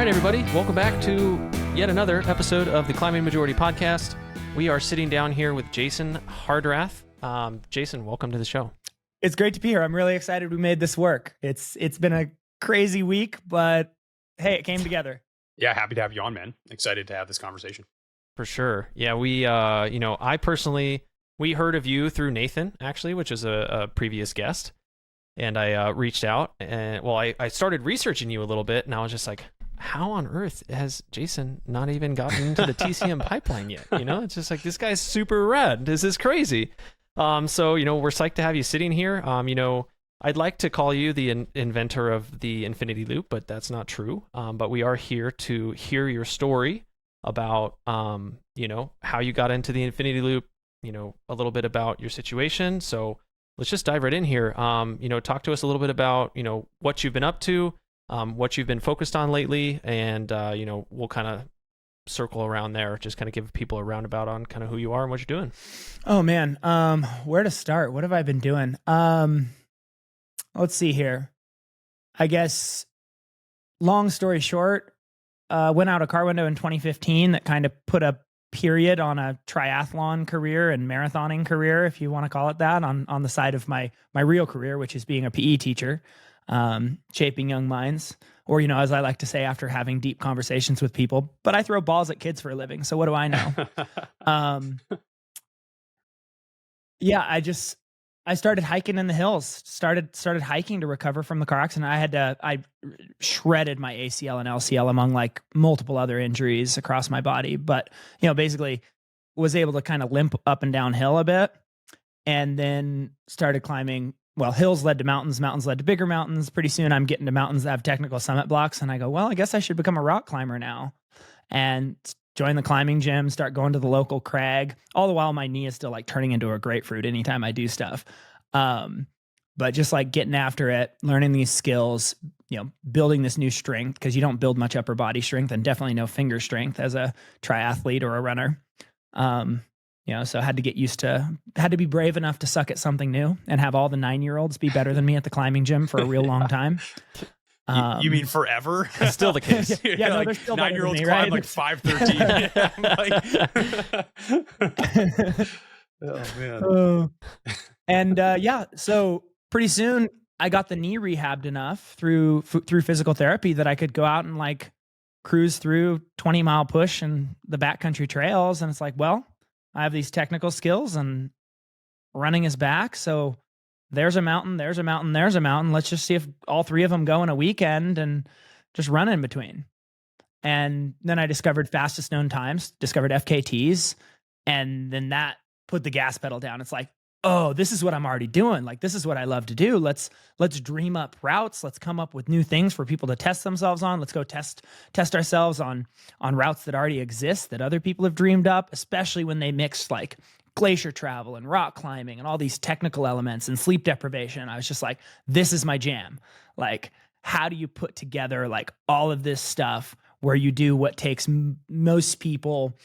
right, everybody. Welcome back to yet another episode of the Climbing Majority Podcast. We are sitting down here with Jason Hardrath. Jason, welcome to the show. It's great to be here. I'm really excited we made this work. It's been a crazy week, but hey, it came together. Yeah, happy to have you on, man. Excited to have this conversation. For sure. Yeah, we, we heard of you through Nathan, actually, which is a previous guest. And I reached out and, I started researching you a little bit, and I was just like, how on earth has Jason not even gotten into the TCM pipeline yet? You know, it's just like, this guy's super rad. This is crazy. So, we're psyched to have you sitting here. I'd like to call you the inventor of the infinity loop, but that's not true. But we are here to hear your story about, how you got into the infinity loop, a little bit about your situation. So let's just dive right in here. Talk to us a little bit about, what you've been up to, what you've been focused on lately, and, we'll kind of circle around there, just kind of give people a roundabout on kind of who you are and what you're doing. Oh man. Where to start? What have I been doing? Let's see here. I guess long story short, went out a car window in 2015 that kind of put a period on a triathlon career and marathoning career, if you want to call it that, on the side of my real career, which is being a PE teacher, shaping young minds, or, as I like to say, after having deep conversations with people. But I throw balls at kids for a living, so what do I know? I started hiking in the hills, started hiking to recover from the car accident. I shredded my ACL and LCL among like multiple other injuries across my body, but, basically was able to kind of limp up and downhill a bit, and then started climbing. Well, hills led to mountains, mountains led to bigger mountains. Pretty soon I'm getting to mountains that have technical summit blocks, and I go, well, I guess I should become a rock climber now. And join the climbing gym, start going to the local crag. All the while my knee is still like turning into a grapefruit anytime I do stuff. But just like getting after it, learning these skills, building this new strength, because you don't build much upper body strength and definitely no finger strength as a triathlete or a runner. So had to be brave enough to suck at something new and have all the 9-year-olds be better than me at the climbing gym for a real long time. You mean forever? That's still the case. Yeah, no, like they're still 9-year-olds me, climb right? like 5:13. Oh man. So pretty soon I got the knee rehabbed enough through physical therapy that I could go out and like cruise through 20-mile push and the backcountry trails. And it's like, well, I have these technical skills and running is back. So there's a mountain, there's a mountain, there's a mountain. Let's just see if all three of them go in a weekend and just run in between. And then I discovered fastest known times, discovered FKTs. And then that put the gas pedal down. It's like, oh, this is what I'm already doing. Like, this is what I love to do. Let's dream up routes. Let's come up with new things for people to test themselves on. Let's go test ourselves on routes that already exist that other people have dreamed up, especially when they mix like glacier travel and rock climbing and all these technical elements and sleep deprivation. I was just like, this is my jam. Like, how do you put together like all of this stuff where you do what takes most people,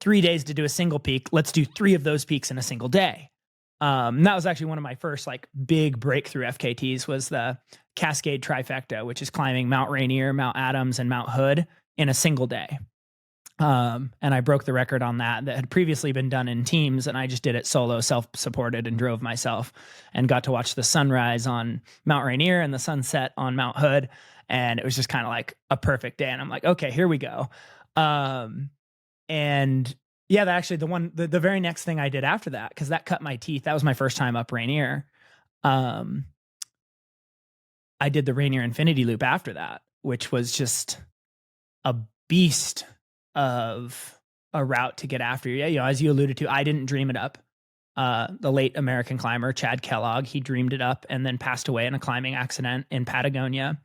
3 days to do a single peak? Let's do 3 of those peaks in a single day. That was actually one of my first like big breakthrough FKTs, was the Cascade Trifecta, which is climbing Mount Rainier, Mount Adams, and Mount Hood in a single day. And I broke the record on that had previously been done in teams, and I just did it solo, self-supported, and drove myself, and got to watch the sunrise on Mount Rainier and the sunset on Mount Hood. And it was just kind of like a perfect day. And I'm like, okay, here we go. And yeah, the very next thing I did after that, because that cut my teeth. That was my first time up Rainier. I did the Rainier Infinity Loop after that, which was just a beast of a route to get after. Yeah, as you alluded to, I didn't dream it up. The late American climber, Chad Kellogg, he dreamed it up and then passed away in a climbing accident in Patagonia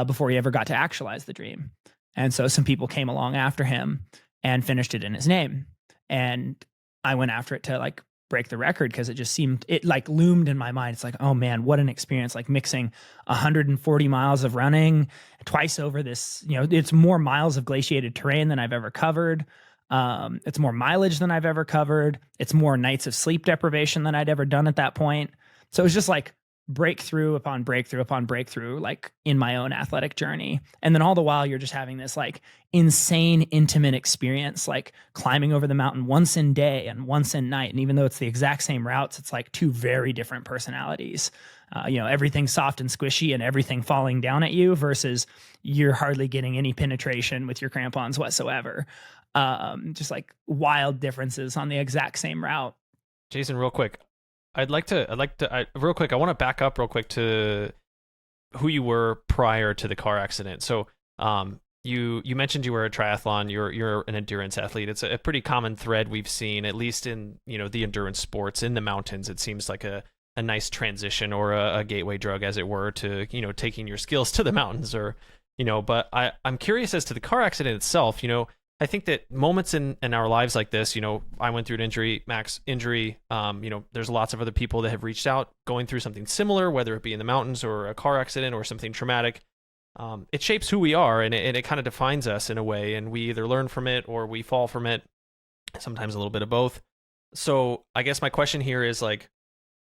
before he ever got to actualize the dream. And so some people came along after him and finished it in his name. And I went after it to like break the record, because it like loomed in my mind. It's like, oh man, what an experience, like mixing 140 miles of running twice over this, it's more miles of glaciated terrain than I've ever covered. It's more mileage than I've ever covered. It's more nights of sleep deprivation than I'd ever done at that point. So it was just like breakthrough upon breakthrough upon breakthrough, like in my own athletic journey. And then all the while you're just having this like insane intimate experience, like climbing over the mountain once in day and once in night. And even though it's the exact same routes, it's like two very different personalities. Everything soft and squishy and everything falling down at you versus you're hardly getting any penetration with your crampons whatsoever. Just like wild differences on the exact same route. Jason, real quick, I want to back up real quick to who you were prior to the car accident. So, you mentioned you were a triathlon. You're an endurance athlete. It's a pretty common thread we've seen, at least in the endurance sports in the mountains. It seems like a nice transition or a gateway drug, as it were, to taking your skills to the mountains. Or but I'm curious as to the car accident itself. I think that moments in our lives like this, I went through an injury, Max injury. There's lots of other people that have reached out going through something similar, whether it be in the mountains or a car accident or something traumatic. It shapes who we are, and it kind of defines us in a way, and we either learn from it or we fall from it, sometimes a little bit of both. So I guess my question here is like,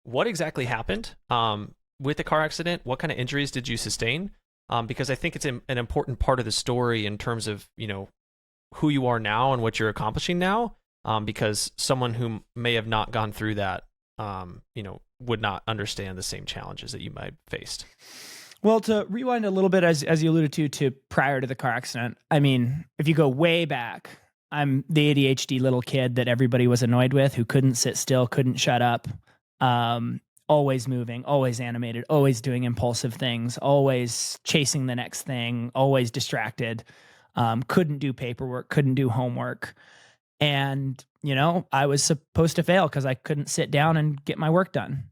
what exactly happened with the car accident? What kind of injuries did you sustain? Because I think it's an important part of the story in terms of, who you are now and what you're accomplishing now, because someone who may have not gone through that, would not understand the same challenges that you might have faced. Well, to rewind a little bit, as you alluded to prior to the car accident, I mean, if you go way back, I'm the ADHD little kid that everybody was annoyed with, who couldn't sit still, couldn't shut up, always moving, always animated, always doing impulsive things, always chasing the next thing, always distracted. Couldn't do paperwork, couldn't do homework. And, I was supposed to fail because I couldn't sit down and get my work done.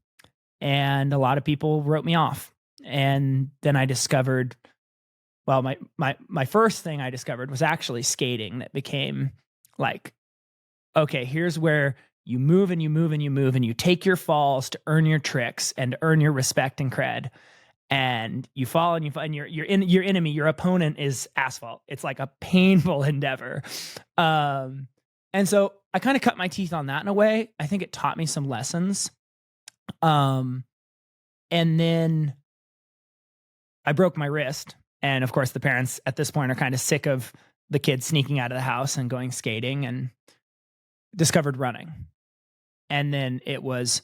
And a lot of people wrote me off. And then I discovered, well, my first thing I discovered was actually skating. That became like, okay, here's where you move and you move and you move and you take your falls to earn your tricks and earn your respect and cred. And you fall and your enemy, your opponent is asphalt. It's like a painful endeavor. And so I kind of cut my teeth on that in a way. I think it taught me some lessons. And then I broke my wrist. And of course, the parents at this point are kind of sick of the kids sneaking out of the house and going skating, and discovered running. And then it was,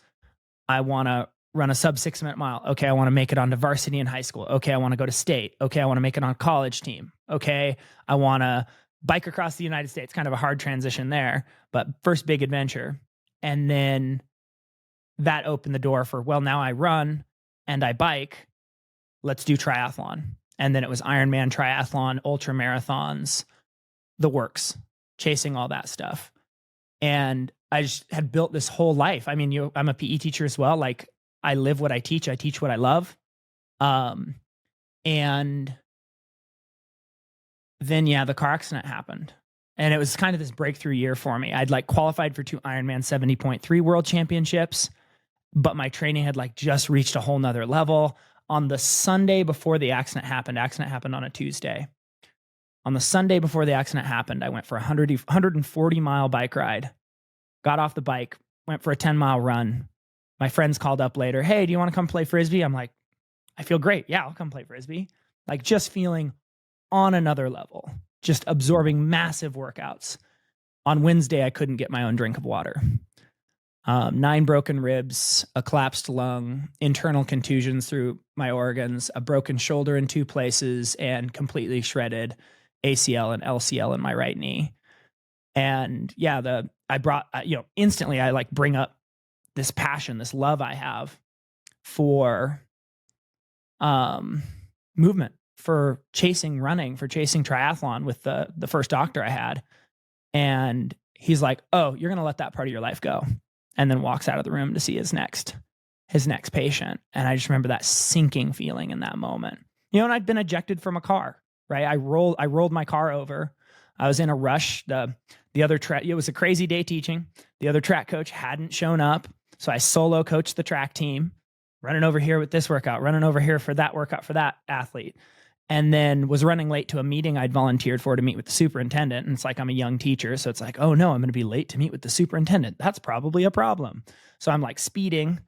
I want to run a sub 6 minute mile. Okay, I want to make it onto varsity in high school. Okay, I want to go to state. Okay, I want to make it on college team. Okay, I want to bike across the United States. Kind of a hard transition there, but first big adventure. And then that opened the door for, well, now I run and I bike. Let's do triathlon. And then it was Ironman, triathlon, ultra marathons, the works, chasing all that stuff. And I just had built this whole life. I mean, I'm a PE teacher as well. Like, I live what I teach what I love. And then, the car accident happened. And it was kind of this breakthrough year for me. I'd like qualified for 2 Ironman 70.3 world championships, but my training had like just reached a whole nother level. On the Sunday before the accident happened on a Tuesday. On the Sunday before the accident happened, I went for a 140 mile bike ride, got off the bike, went for a 10-mile run. My friends called up later, hey, do you want to come play Frisbee? I'm like, I feel great. Yeah, I'll come play Frisbee. Like, just feeling on another level, just absorbing massive workouts. On Wednesday, I couldn't get my own drink of water. 9 broken ribs, a collapsed lung, internal contusions through my organs, a broken shoulder in 2 places, and completely shredded ACL and LCL in my right knee. And instantly I like bring up this passion, this love I have for movement, for chasing running, for chasing triathlon with the first doctor I had. And he's like, oh, you're going to let that part of your life go. And then walks out of the room to see his next patient. And I just remember that sinking feeling in that moment. And I'd been ejected from a car, right? I rolled my car over. I was in a rush. The other track, it was a crazy day teaching. The other track coach hadn't shown up. So I solo coached the track team, running over here with this workout, running over here for that workout for that athlete. And then was running late to a meeting I'd volunteered for to meet with the superintendent. And it's like, I'm a young teacher. So it's like, oh no, I'm going to be late to meet with the superintendent. That's probably a problem. So I'm like speeding.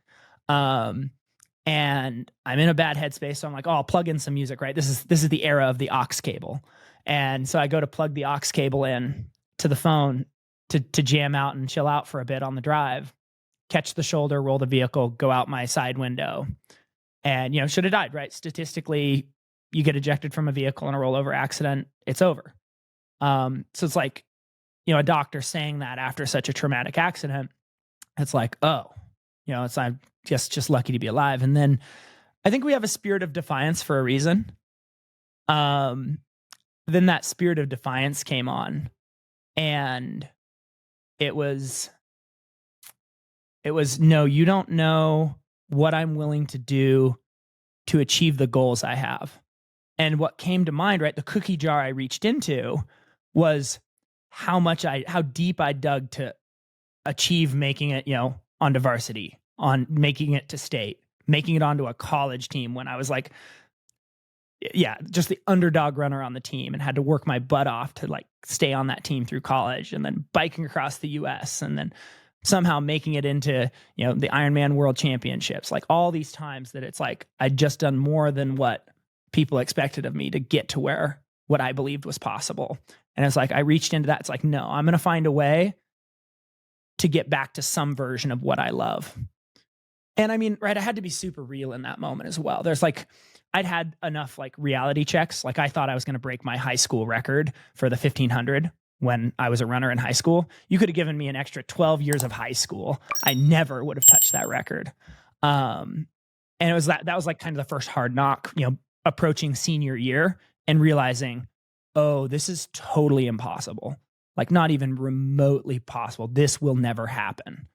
and I'm in a bad headspace. So I'm like, oh, I'll plug in some music, right? This is the era of the aux cable. And so I go to plug the aux cable in to the phone to jam out and chill out for a bit on the drive, catch the shoulder, roll the vehicle, go out my side window. And, should have died, right? Statistically, you get ejected from a vehicle in a rollover accident, it's over. So it's like, a doctor saying that after such a traumatic accident, it's like, oh, I'm just lucky to be alive. And then I think we have a spirit of defiance for a reason. Then that spirit of defiance came on, and it was no, you don't know what I'm willing to do to achieve the goals I have. And what came to mind, right, the cookie jar I reached into was how deep I dug to achieve making it, onto varsity, on making it to state, making it onto a college team when I was like, just the underdog runner on the team and had to work my butt off to like stay on that team through college, and then biking across the US, and then somehow making it into, the Ironman World Championships, like all these times that it's like, I'd just done more than what people expected of me to get to what I believed was possible. And it's like, I reached into that. It's like, no, I'm going to find a way to get back to some version of what I love. And I mean, right, I had to be super real in that moment as well. There's like, I'd had enough like reality checks. Like I thought I was going to break my high school record for the 1500 when I was a runner in high school. You could have given me an extra 12 years of high school. I never would have touched that record. And it was that was like kind of the first hard knock, approaching senior year and realizing, oh, this is totally impossible. Like not even remotely possible. This will never happen.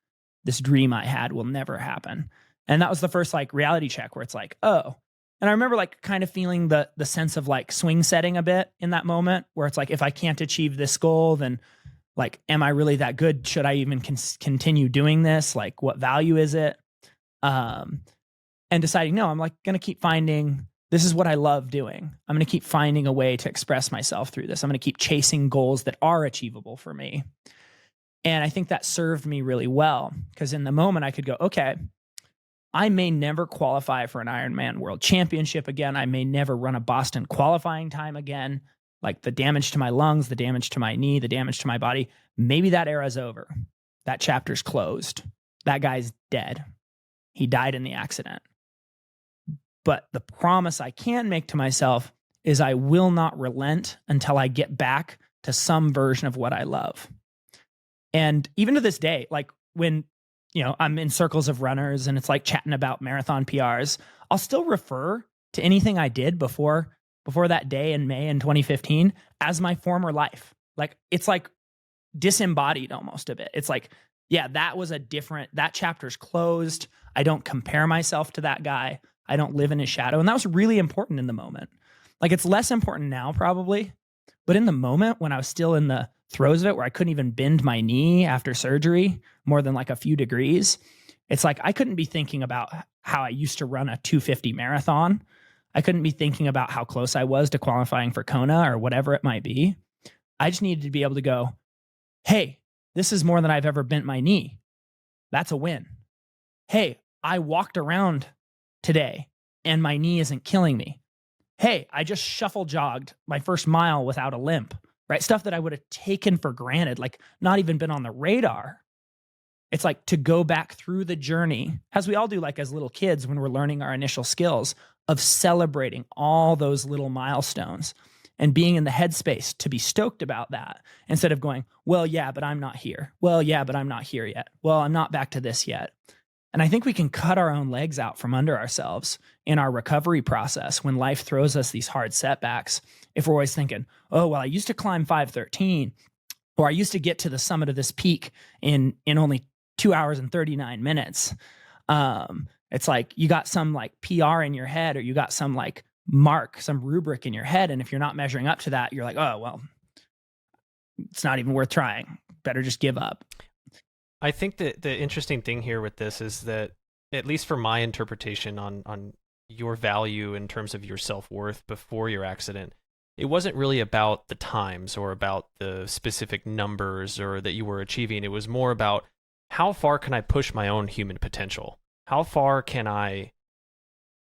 This dream I had will never happen. And that was the first like reality check where it's like, oh. And I remember like kind of feeling the sense of like swing setting a bit in that moment where it's like, if I can't achieve this goal, then like, am I really that good? Should I even continue doing this? Like, what value is it? And deciding, no, I'm like going to keep finding, this is what I love doing. I'm going to keep finding a way to express myself through this. I'm going to keep chasing goals that are achievable for me. And I think that served me really well because in the moment I could go, okay, I may never qualify for an Ironman World Championship again. I may never run a Boston qualifying time again. Like the damage to my lungs, the damage to my knee, the damage to my body, maybe that era's over. That chapter's closed. That guy's dead. He died in the accident. But the promise I can make to myself is I will not relent until I get back to some version of what I love. And even to this day, like when I'm in circles of runners and it's like chatting about marathon PRs, I'll still refer to anything I did before that day in May in 2015 as my former life. Like it's like disembodied almost of it. It's like, yeah, that chapter's closed. I don't compare myself to that guy. I don't live in his shadow. And that was really important in the moment. Like it's less important now probably, but in the moment when I was still in the throes of it where I couldn't even bend my knee after surgery more than like a few degrees, it's like I couldn't be thinking about how I used to run a 250 marathon. I couldn't be thinking about how close I was to qualifying for Kona or whatever it might be. I just needed to be able to go, hey, this is more than I've ever bent my knee. That's a win. Hey, I walked around today and my knee isn't killing me. Hey, I just shuffle jogged my first mile without a limp, right? Stuff that I would have taken for granted, like not even been on the radar. It's like to go back through the journey, as we all do, like as little kids when we're learning our initial skills, of celebrating all those little milestones and being in the headspace to be stoked about that instead of going, well, yeah, but I'm not here. Well, yeah, but I'm not here yet. Well, I'm not back to this yet. And I think we can cut our own legs out from under ourselves in our recovery process when life throws us these hard setbacks. If we're always thinking, oh, well, I used to climb 513, or I used to get to the summit of this peak in only 2 hours and 39 minutes. It's like you got some like PR in your head, or you got some like mark, some rubric in your head. And if you're not measuring up to that, you're like, oh, well, it's not even worth trying. Better just give up. I think that the interesting thing here with this is that, at least for my interpretation on your value in terms of your self-worth before your accident, it wasn't really about the times or about the specific numbers or that you were achieving. It was more about how far can I push my own human potential? How far can I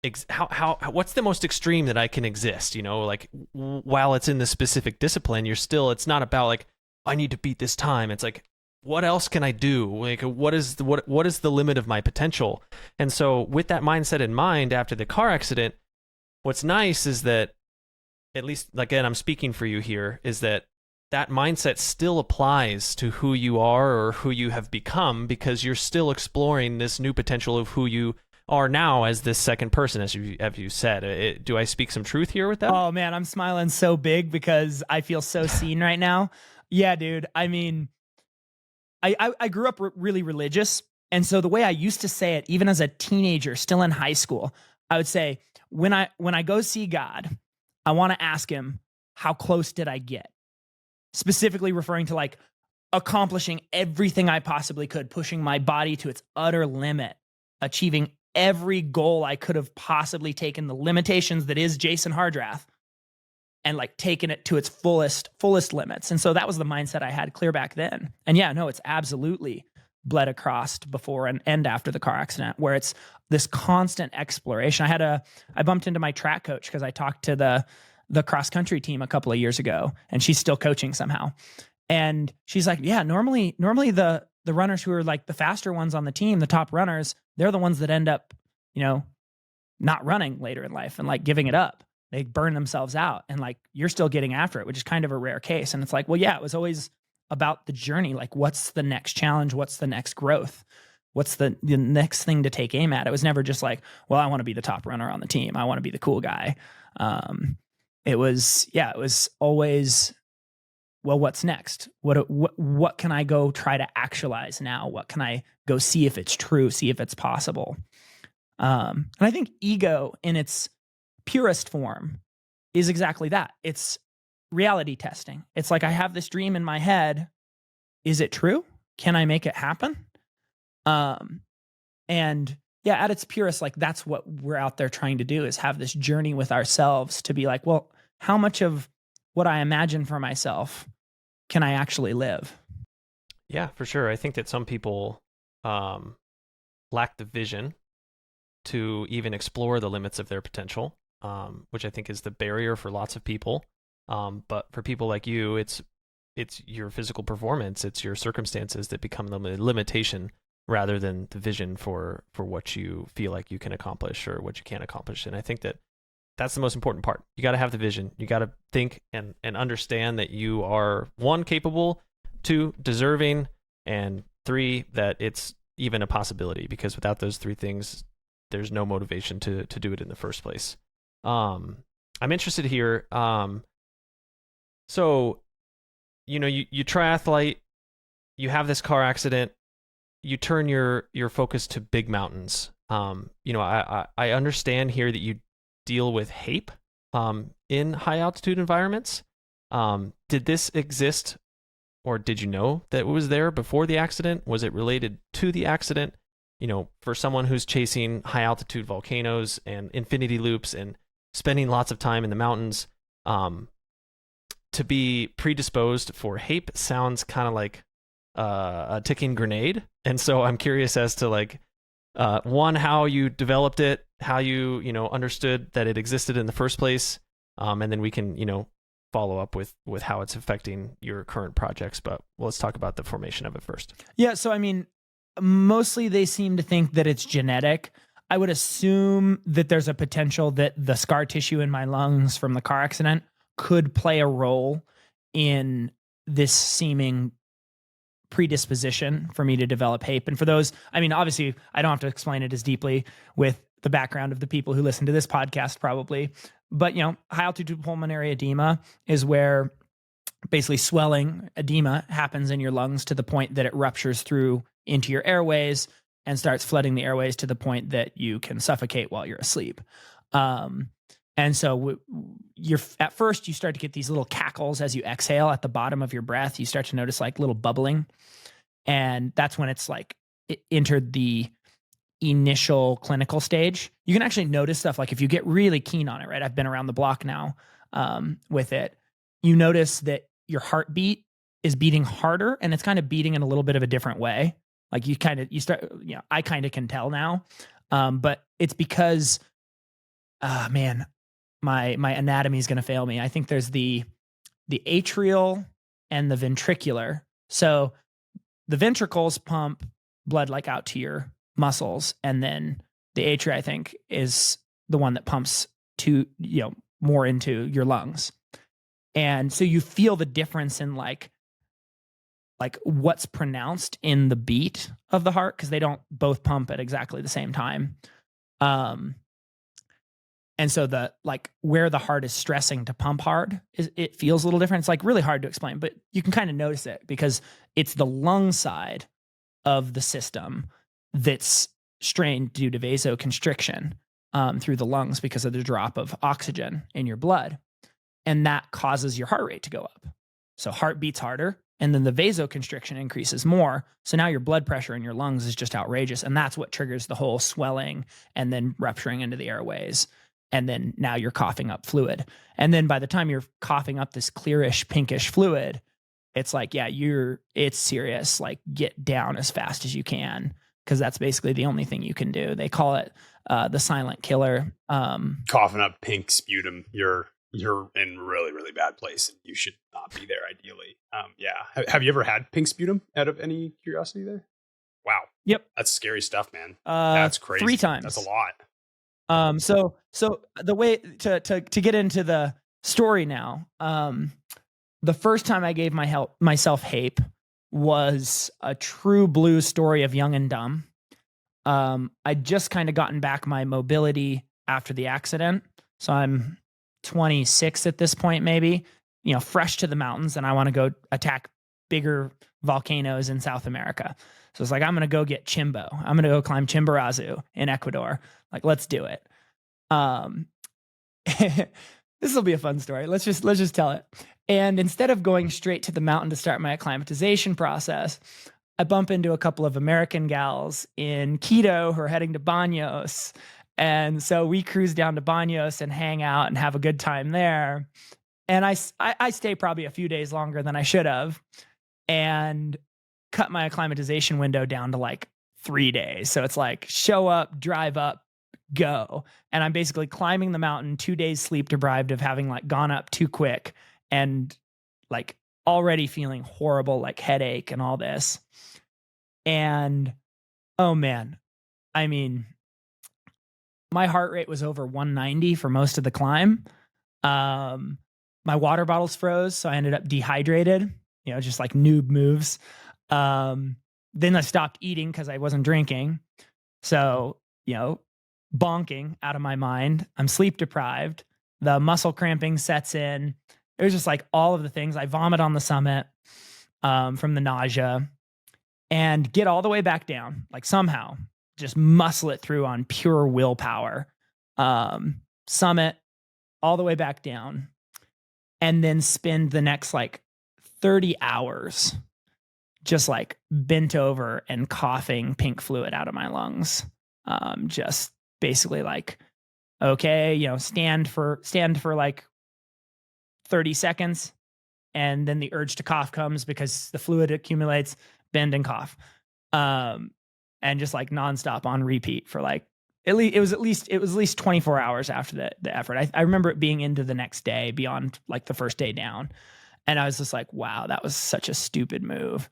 what's the most extreme that I can exist? Like while it's in the specific discipline, it's not about like, I need to beat this time. It's like, what else can I do? Like, what is the limit of my potential? And so with that mindset in mind, after the car accident, what's nice is that, at least, again, I'm speaking for you here, is that mindset still applies to who you are or who you have become, because you're still exploring this new potential of who you are now as this second person, as you said. Do I speak some truth here with that? Oh man, I'm smiling so big because I feel so seen right now. Yeah, dude. I mean, I grew up really religious. And so the way I used to say it, even as a teenager, still in high school, I would say, when I go see God, I want to ask him, how close did I get? Specifically referring to like accomplishing everything I possibly could, pushing my body to its utter limit, achieving every goal I could have possibly taken, the limitations that is Jason Hardrath, and like taking it to its fullest limits. And so that was the mindset I had clear back then. And yeah, no, it's absolutely bled across before and after the car accident, where it's this constant exploration. I bumped into my track coach because I talked to the cross country team a couple of years ago, and she's still coaching somehow. And she's like, yeah, normally the runners who are like the faster ones on the team, the top runners, they're the ones that end up, not running later in life and like giving it up. They burn themselves out, and like you're still getting after it, which is kind of a rare case. And it's like, well, yeah, it was always about the journey. Like, what's the next challenge? What's the next growth? What's the next thing to take aim at? It was never just like, well, I want to be the top runner on the team. I want to be the cool guy. It was always, well, what's next? What can I go try to actualize now? What can I go see if it's true, see if it's possible? And I think ego in its purest form is exactly that. It's reality testing. It's like, I have this dream in my head. Is it true? Can I make it happen? And yeah, at its purest, like that's what we're out there trying to do, is have this journey with ourselves to be like, well, how much of what I imagine for myself can I actually live? Yeah, for sure. I think that some people lack the vision to even explore the limits of their potential, which I think is the barrier for lots of people. But for people like you, it's your physical performance, it's your circumstances that become the limitation, rather than the vision for what you feel like you can accomplish or what you can't accomplish. And I think that that's the most important part. You got to have the vision. You got to think and understand that you are, 1, capable, 2, deserving, and 3, that it's even a possibility, because without those 3 things, there's no motivation to do it in the first place. I'm interested here. So, you triathlete, you have this car accident, you turn your focus to big mountains. I understand here that you deal with HAPE in high altitude environments. Did this exist, or did you know that it was there before the accident? Was it related to the accident? For someone who's chasing high altitude volcanoes and infinity loops and spending lots of time in the mountains, to be predisposed for HAPE sounds kind of like a ticking grenade. And so I'm curious as to like, 1, how you developed it, how you, understood that it existed in the first place. And then we can, follow up with how it's affecting your current projects. But let's talk about the formation of it first. Yeah. So, I mean, mostly they seem to think that it's genetic. I would assume that there's a potential that the scar tissue in my lungs from the car accident could play a role in this seeming predisposition for me to develop HAPE. And for those, I mean, obviously I don't have to explain it as deeply with the background of the people who listen to this podcast probably, but high altitude pulmonary edema is where basically swelling edema happens in your lungs to the point that it ruptures through into your airways and starts flooding the airways to the point that you can suffocate while you're asleep. And so at first you start to get these little cackles as you exhale at the bottom of your breath. You start to notice like little bubbling. And that's when it's like it entered the initial clinical stage. You can actually notice stuff like if you get really keen on it, right? I've been around the block now with it. You notice that your heartbeat is beating harder, and it's kind of beating in a little bit of a different way. Like I kind of can tell now. But it's because man, my anatomy is going to fail me. I think there's the atrial and the ventricular. So the ventricles pump blood like out to your muscles, and then the atria, I think, is the one that pumps to, more into your lungs. And so you feel the difference in like what's pronounced in the beat of the heart, because they don't both pump at exactly the same time. And so where the heart is stressing to pump hard, it feels a little different. It's like really hard to explain, but you can kind of notice it because it's the lung side of the system that's strained due to vasoconstriction through the lungs because of the drop of oxygen in your blood. And that causes your heart rate to go up. So heart beats harder, and then the vasoconstriction increases more. So now your blood pressure in your lungs is just outrageous. And that's what triggers the whole swelling and then rupturing into the airways. And then now you're coughing up fluid. And then by the time you're coughing up this clearish, pinkish fluid, it's like, yeah, it's serious. Like, get down as fast as you can, because that's basically the only thing you can do. They call it the silent killer. Coughing up pink sputum, you're in really, really bad place, and you should not be there ideally. Yeah. Have you ever had pink sputum, out of any curiosity there? Wow. Yep. That's scary stuff, man. That's crazy. 3 times. That's a lot. So the way to get into the story now, the first time I gave myself HAPE was a true blue story of young and dumb. I'd just kind of gotten back my mobility after the accident. So I'm 26 at this point, maybe, fresh to the mountains, and I want to go attack bigger volcanoes in South America. So it's like, I'm going to go get Chimbo. I'm going to go climb Chimborazo in Ecuador. Like, let's do it. This will be a fun story. Let's just tell it. And instead of going straight to the mountain to start my acclimatization process, I bump into a couple of American gals in Quito who are heading to Baños. And so we cruise down to Baños and hang out and have a good time there. And I stay probably a few days longer than I should have, and cut my acclimatization window down to like 3 days. So it's like, show up, drive up, go. And I'm basically climbing the mountain, 2 days sleep deprived of having like gone up too quick, and like already feeling horrible, like headache and all this. And oh man, I mean, my heart rate was over 190 for most of the climb. My water bottles froze, so I ended up dehydrated, just like noob moves. Then I stopped eating because I wasn't drinking. So, bonking out of my mind. I'm sleep deprived. The muscle cramping sets in. It was just like all of the things. I vomit on the summit from the nausea, and get all the way back down, like somehow just muscle it through on pure willpower. Summit all the way back down, and then spend the next like 30 hours just like bent over and coughing pink fluid out of my lungs. Just basically like, okay, stand for like 30 seconds. And then the urge to cough comes because the fluid accumulates, bend and cough. And just like nonstop on repeat for like, it was at least 24 hours after the effort. I remember it being into the next day beyond like the first day down. And I was just like, wow, that was such a stupid move.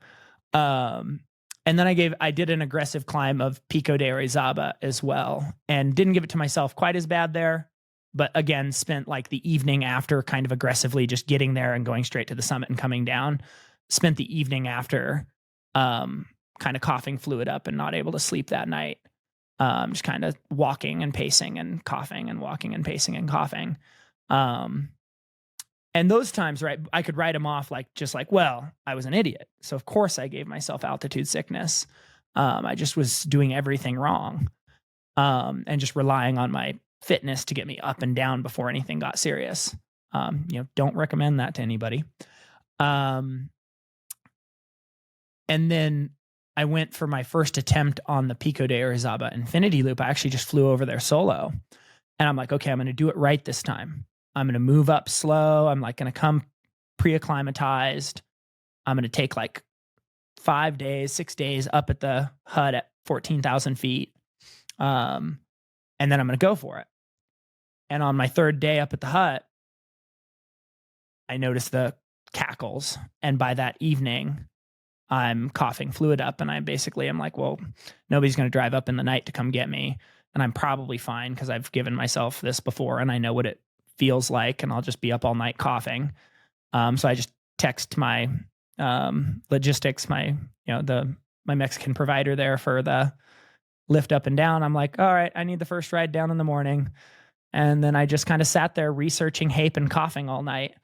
And then I did an aggressive climb of Pico de Orizaba as well, and didn't give it to myself quite as bad there. But again, spent like the evening after kind of aggressively just getting there and going straight to the summit and coming down. Spent the evening after kind of coughing fluid up and not able to sleep that night. Just kind of walking and pacing and coughing and walking and pacing and coughing. And those times, right, I could write them off well, I was an idiot. So of course I gave myself altitude sickness. I just was doing everything wrong, and just relying on my fitness to get me up and down before anything got serious. Don't recommend that to anybody. And then I went for my first attempt on the Pico de Orizaba Infinity Loop. I actually just flew over there solo, and I'm like, okay, I'm going to do it right this time. I'm going to move up slow. I'm like going to come pre-acclimatized. I'm going to take like 5 days, 6 days up at the hut at 14,000 feet. And then I'm going to go for it. And on my third day up at the hut, I noticed the cackles. And by that evening, I'm coughing fluid up. And I'm like, well, nobody's going to drive up in the night to come get me. And I'm probably fine because I've given myself this before and I know what it feels like. And I'll just be up all night coughing. So I just text my logistics, my Mexican provider there for the lift up and down. I'm like, all right, I need the first ride down in the morning. And then I just kind of sat there researching HAPE and coughing all night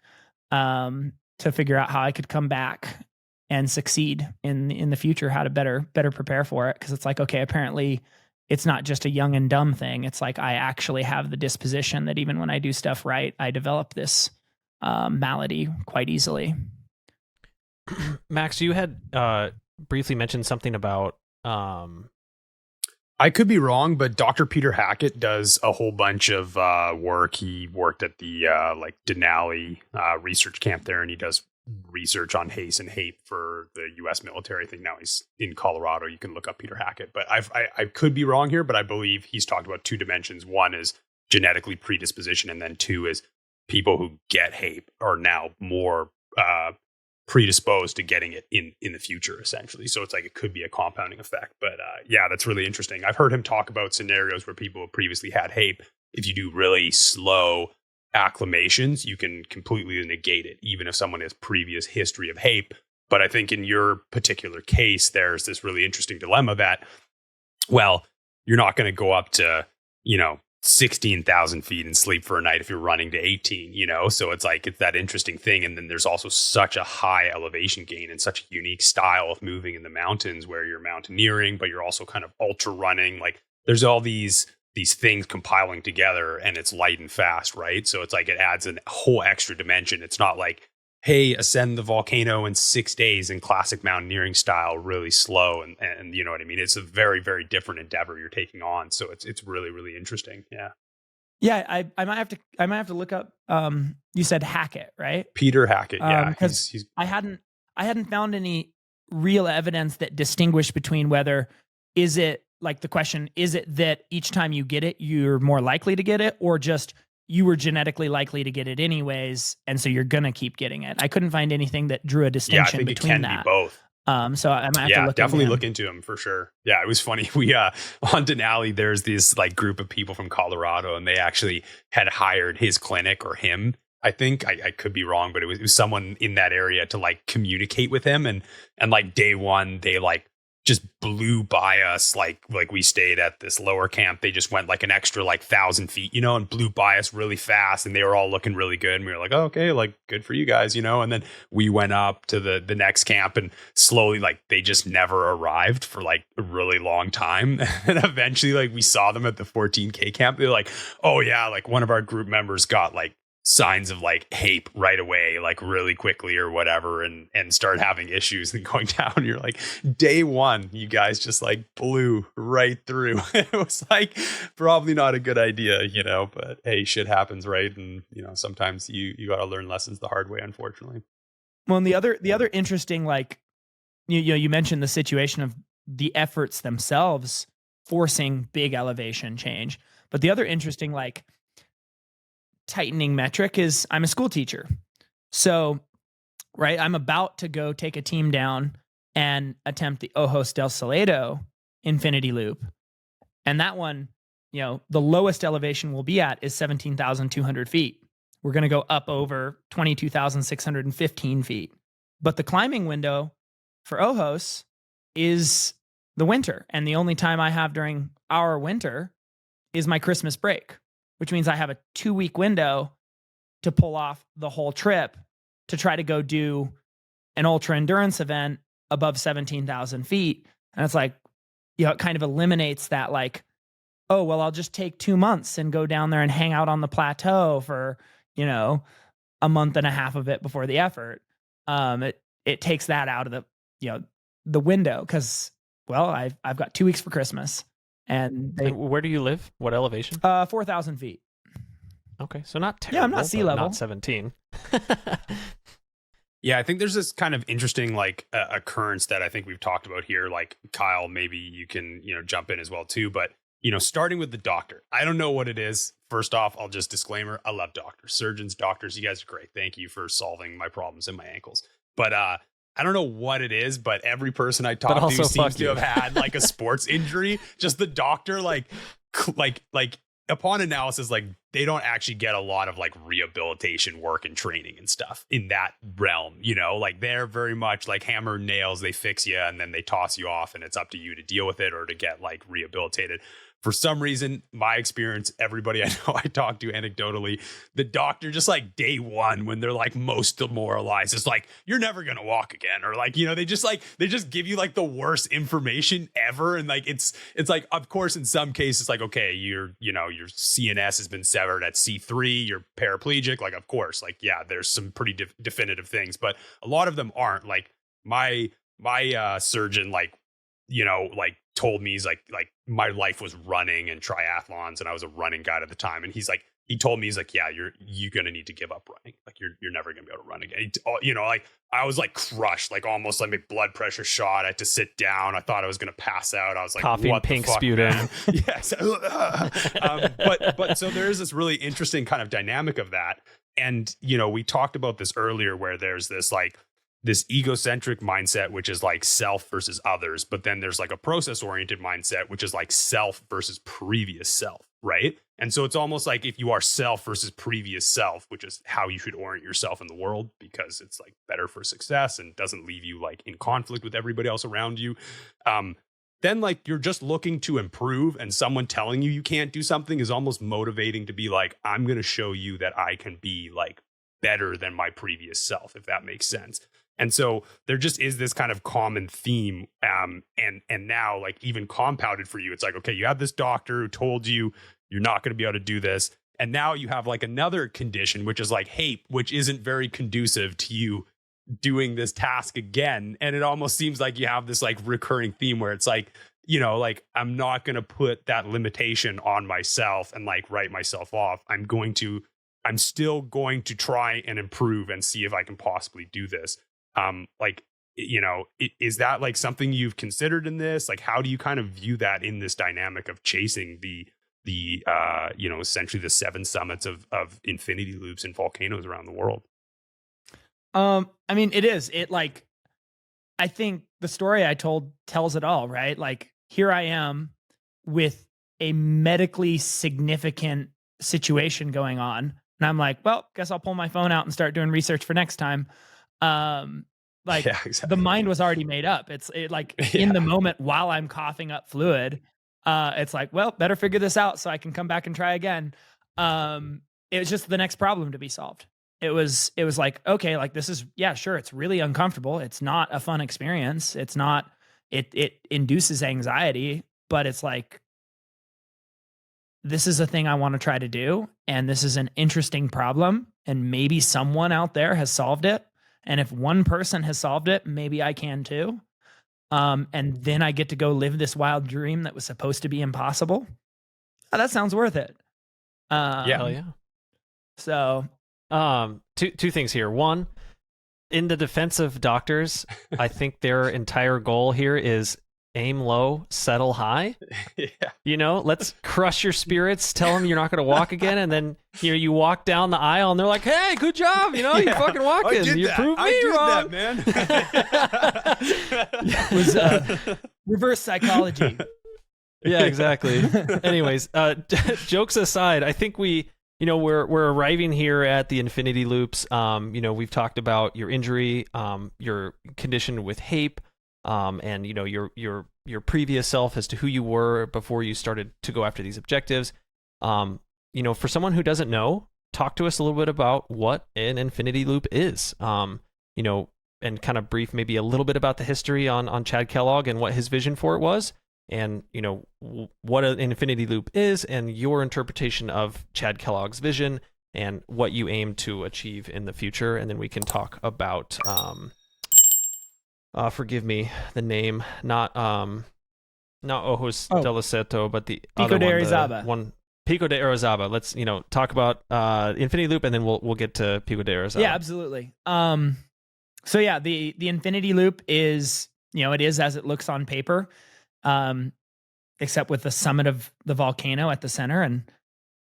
to figure out how I could come back and succeed in the future, how to better prepare for it. Cause it's like, okay, apparently it's not just a young and dumb thing. It's like, I actually have the disposition that even when I do stuff right, I develop this malady quite easily. Max, you had briefly mentioned something about I could be wrong, but Dr. Peter Hackett does a whole bunch of work. He worked at the Denali research camp there, and he does research on haze and HAPE for the U.S. military. I think now he's in Colorado. You can look up Peter Hackett, but I could be wrong here, but I believe he's talked about two dimensions. One is genetically predisposition, and then two is people who get HAPE are now more predisposed to getting it in the future, essentially. So it's like it could be a compounding effect. But yeah, that's really interesting. I've heard him talk about scenarios where people have previously had HAPE. If you do really slow acclimations, you can completely negate it, even if someone has previous history of HAPE. But I think in your particular case, there's this really interesting dilemma that, well, you're not going to go up to, 16,000 feet and sleep for a night if you're running to 18, so it's like, it's that interesting thing. And then there's also such a high elevation gain and such a unique style of moving in the mountains where you're mountaineering, but you're also kind of ultra running. Like there's all these things compiling together, and it's light and fast, right? So it's like it adds a whole extra dimension. It's not like, hey, ascend the volcano in 6 days in classic mountaineering style, really slow. And you know what I mean? It's a very, very different endeavor you're taking on. So it's really, really interesting. Yeah. Yeah. I might have to look up, you said Hackett, right? Peter Hackett. Yeah. Because I hadn't found any real evidence that distinguished between whether is it like the question, is it that each time you get it, you're more likely to get it, or just you were genetically likely to get it anyways, and so you're gonna keep getting it. I couldn't find anything that drew a distinction between that. It can be both. So I might have to look into him for sure. Yeah, it was funny. We on Denali, there's this like group of people from Colorado, and they actually had hired his clinic or him. I think I could be wrong, but it was someone in that area to like communicate with him, and like day one they like just blew by us. Like we stayed at this lower camp. They just went like an extra like 1,000 feet, and blew by us really fast. And they were all looking really good. And we were like, oh, okay, like good for you guys, And then we went up to the next camp, and slowly like they just never arrived for like a really long time. And eventually like we saw them at the 14K camp. They're like, oh yeah, like one of our group members got like signs of like HAPE right away, like really quickly or whatever, and start having issues and going down. You're like, day one, you guys just like blew right through. It was like probably not a good idea, but hey, shit happens, right? And sometimes you got to learn lessons the hard way, unfortunately. Well, and the other interesting, like you mentioned the situation of the efforts themselves forcing big elevation change, but the other interesting like tightening metric is I'm a school teacher. So, right, I'm about to go take a team down and attempt the Ojos del Salado infinity loop. And that one, the lowest elevation we'll be at is 17,200 feet. We're going to go up over 22,615 feet. But the climbing window for Ojos is the winter. And the only time I have during our winter is my Christmas break, which means I have a 2-week window to pull off the whole trip to try to go do an ultra endurance event above 17,000 feet. And it's like, it kind of eliminates that like, oh, well, I'll just take 2 months and go down there and hang out on the plateau for, a month and a half of it before the effort. It takes that out of the window because, well, I've got 2 weeks for Christmas. And where do you live? What elevation? 4,000 feet. Okay, so not terrible. Yeah, I'm not sea level. Not 17. Yeah, I think there's this kind of interesting like occurrence that I think we've talked about here. Like Kyle, maybe you can jump in as well too. But starting with the doctor. I don't know what it is. First off, I'll just disclaimer, I love doctors, surgeons, doctors. You guys are great. Thank you for solving my problems and my ankles. But I don't know what it is, but every person I talk to seems to have had like a sports injury. Just the doctor, like upon analysis, like they don't actually get a lot of like rehabilitation work and training and stuff in that realm, like they're very much like hammer and nails. They fix you and then they toss you off and it's up to you to deal with it or to get like rehabilitated. For some reason, my experience, everybody I know I talk to anecdotally, the doctor just like day one when they're like most demoralized is like, you're never going to walk again. Or like, they just give you like the worst information ever. And like, it's like, of course, in some cases, like, okay, your CNS has been severed at C3, you're paraplegic. Like, of course, like, yeah, there's some pretty definitive things, but a lot of them aren't. Like my surgeon, like told me, he's like my life was running and triathlons and I was a running guy at the time. And he told me, he's like, yeah, you're going to need to give up running. Like you're never going to be able to run again. Like I was like crushed, like almost like my blood pressure shot. I had to sit down. I thought I was going to pass out. I was like, coughing, what pink the fuck, sputum. man? Yes. But so there's this really interesting kind of dynamic of that. And, we talked about this earlier where there's this egocentric mindset, which is like self versus others. But then there's like a process oriented mindset, which is like self versus previous self. Right. And so it's almost like if you are self versus previous self, which is how you should orient yourself in the world, because it's like better for success and doesn't leave you like in conflict with everybody else around you. Then like you're just looking to improve, and someone telling you can't do something is almost motivating to be like, I'm going to show you that I can be like better than my previous self, if that makes sense. And so there just is this kind of common theme. And now like even compounded for you, it's like, okay, you have this doctor who told you you're not going to be able to do this. And now you have like another condition, which is like HAPE, which isn't very conducive to you doing this task again. And it almost seems like you have this like recurring theme where it's like, like I'm not going to put that limitation on myself and like write myself off. I'm still going to try and improve and see if I can possibly do this. Is that like something you've considered in this? Like, how do you kind of view that in this dynamic of chasing the essentially the 7 summits of infinity loops and volcanoes around the world? I mean, I think the story I told tells it all, right? Like here I am with a medically significant situation going on. And I'm like, well, guess I'll pull my phone out and start doing research for next time. Yeah, exactly. The mind was already made up. In the moment while I'm coughing up fluid, it's like, well, better figure this out so I can come back and try again. It was just the next problem to be solved. It was like, okay, like this is, yeah, sure. It's really uncomfortable. It's not a fun experience. It's not, it induces anxiety, but it's like, this is a thing I want to try to do. And this is an interesting problem. And maybe someone out there has solved it. And if one person has solved it, maybe I can too. And then I get to go live this wild dream that was supposed to be impossible. Oh, that sounds worth it. Hell yeah. So, two things here. One, in the defense of doctors, I think their entire goal here is aim low, settle high. Yeah. Let's crush your spirits, tell them you're not going to walk again. And then you walk down the aisle and they're like, hey, good job. You fucking walking. You proved me wrong. That, man. It was reverse psychology. Yeah, exactly. Anyways, jokes aside, I think we're arriving here at the infinity loops. We've talked about your injury, your condition with HAPE, and your previous self as to who you were before you started to go after these objectives. For someone who doesn't know, talk to us a little bit about what an infinity loop is. And kind of brief maybe a little bit about the history on Chad Kellogg and what his vision for it was, and what an infinity loop is, and your interpretation of Chad Kellogg's vision and what you aim to achieve in the future. And then we can talk about forgive me, the name, not Ojos de Loseto, but the Pico other de one, Orizaba. One Pico de Orizaba. Let's talk about Infinity Loop, and then we'll get to Pico de Orizaba. Yeah, absolutely. So yeah, the Infinity Loop is, it is as it looks on paper. except with the summit of the volcano at the center. And,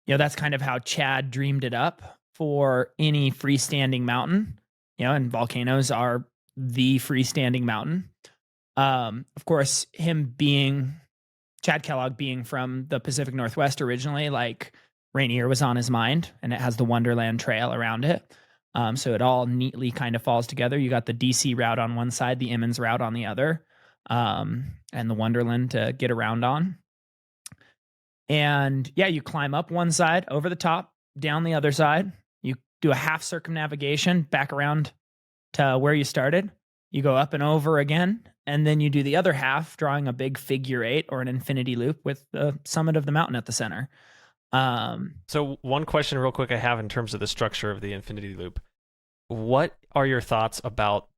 that's kind of how Chad dreamed it up for any freestanding mountain, and volcanoes are the freestanding mountain. Of course, Chad Kellogg being from the Pacific Northwest originally, like Rainier was on his mind, and it has the Wonderland Trail around it. So it all neatly kind of falls together. You got the DC route on one side, the Emmons route on the other, and the Wonderland to get around on. And yeah, you climb up one side, over the top, down the other side. You do a half circumnavigation back around to where you started. You go up and over again, and then you do the other half, drawing a big figure 8 or an infinity loop with the summit of the mountain at the center. So one question real quick I have in terms of the structure of the infinity loop. What are your thoughts about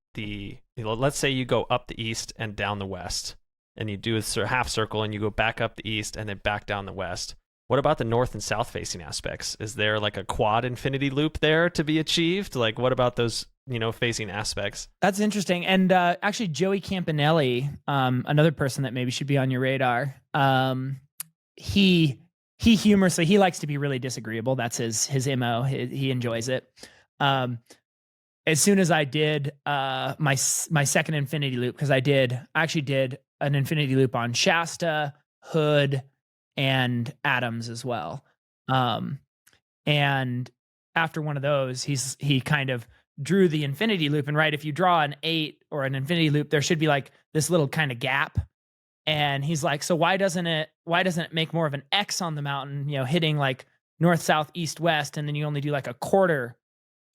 let's say you go up the east and down the west, and you do a half circle and you go back up the east and then back down the west. What about the north and south facing aspects? Is there like a quad infinity loop there to be achieved? Like, what about those, facing aspects? That's interesting. And actually, Joey Campanelli, another person that maybe should be on your radar, he humorously, he likes to be really disagreeable. That's his MO. He enjoys it. As soon as I did my second infinity loop, because I actually did an infinity loop on Shasta, Hood, and Adams as well. And after one of those, he kind of drew the infinity loop. And right, if you draw an 8 or an infinity loop, there should be like this little kind of gap. And he's like, so why doesn't it make more of an X on the mountain, hitting like north, south, east, west, and then you only do like a quarter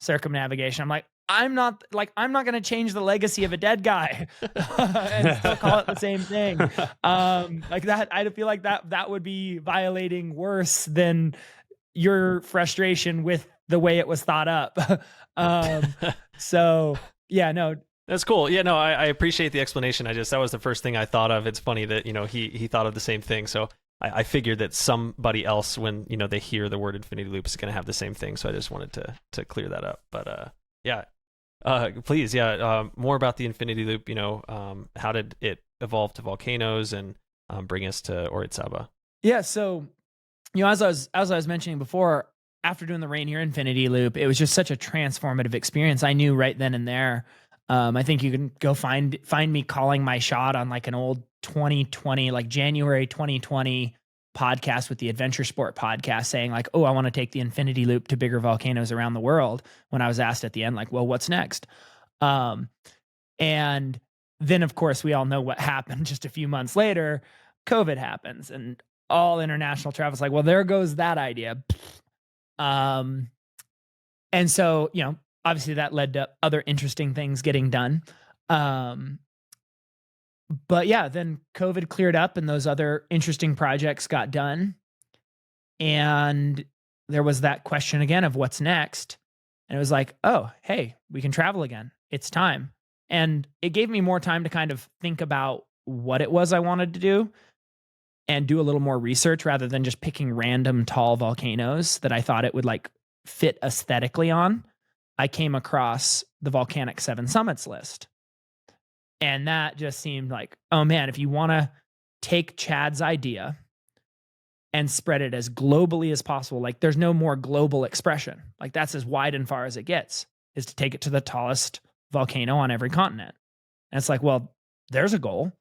circumnavigation? I'm like, I'm not going to change the legacy of a dead guy and still call it the same thing. Like that, I feel like that would be violating worse than your frustration with the way it was thought up. So yeah, no. That's cool. Yeah, no, I appreciate the explanation. That was the first thing I thought of. It's funny that, he thought of the same thing. So I figured that somebody else, when, they hear the word infinity loop, is going to have the same thing. So I just wanted to clear that up. But yeah, please. Yeah. More about the infinity loop, how did it evolve to volcanoes and bring us to Orizaba? Yeah. So, as I was mentioning before, after doing the Rainier infinity loop, it was just such a transformative experience. I knew right then and there. I think you can go find me calling my shot on like an old 2020, like January 2020 podcast with the Adventure Sport podcast, saying like, oh, I want to take the infinity loop to bigger volcanoes around the world. When I was asked at the end, like, well, what's next? And then of course we all know what happened just a few months later. COVID happens and all international travel is like, well, there goes that idea. And so, obviously that led to other interesting things getting done. But yeah, then COVID cleared up and those other interesting projects got done. And there was that question again of what's next. And it was like, oh, hey, we can travel again. It's time. And it gave me more time to kind of think about what it was I wanted to do and do a little more research rather than just picking random tall volcanoes that I thought it would like fit aesthetically on. I came across the Volcanic 7 Summits list. And that just seemed like, oh man, if you want to take Chad's idea and spread it as globally as possible, like there's no more global expression. Like that's as wide and far as it gets, is to take it to the tallest volcano on every continent. And it's like, well, there's a goal.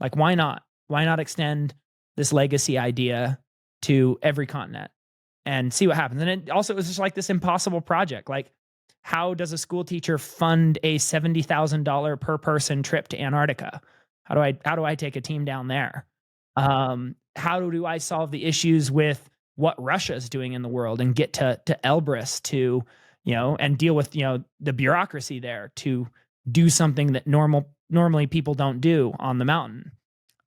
Like, why not? Why not extend this legacy idea to every continent and see what happens? And it was just like this impossible project. Like, how does a school teacher fund a $70,000 per person trip to Antarctica? How do I take a team down there? How do I solve the issues with what Russia's doing in the world and get to Elbrus to, and deal with, the bureaucracy there to do something that normally people don't do on the mountain?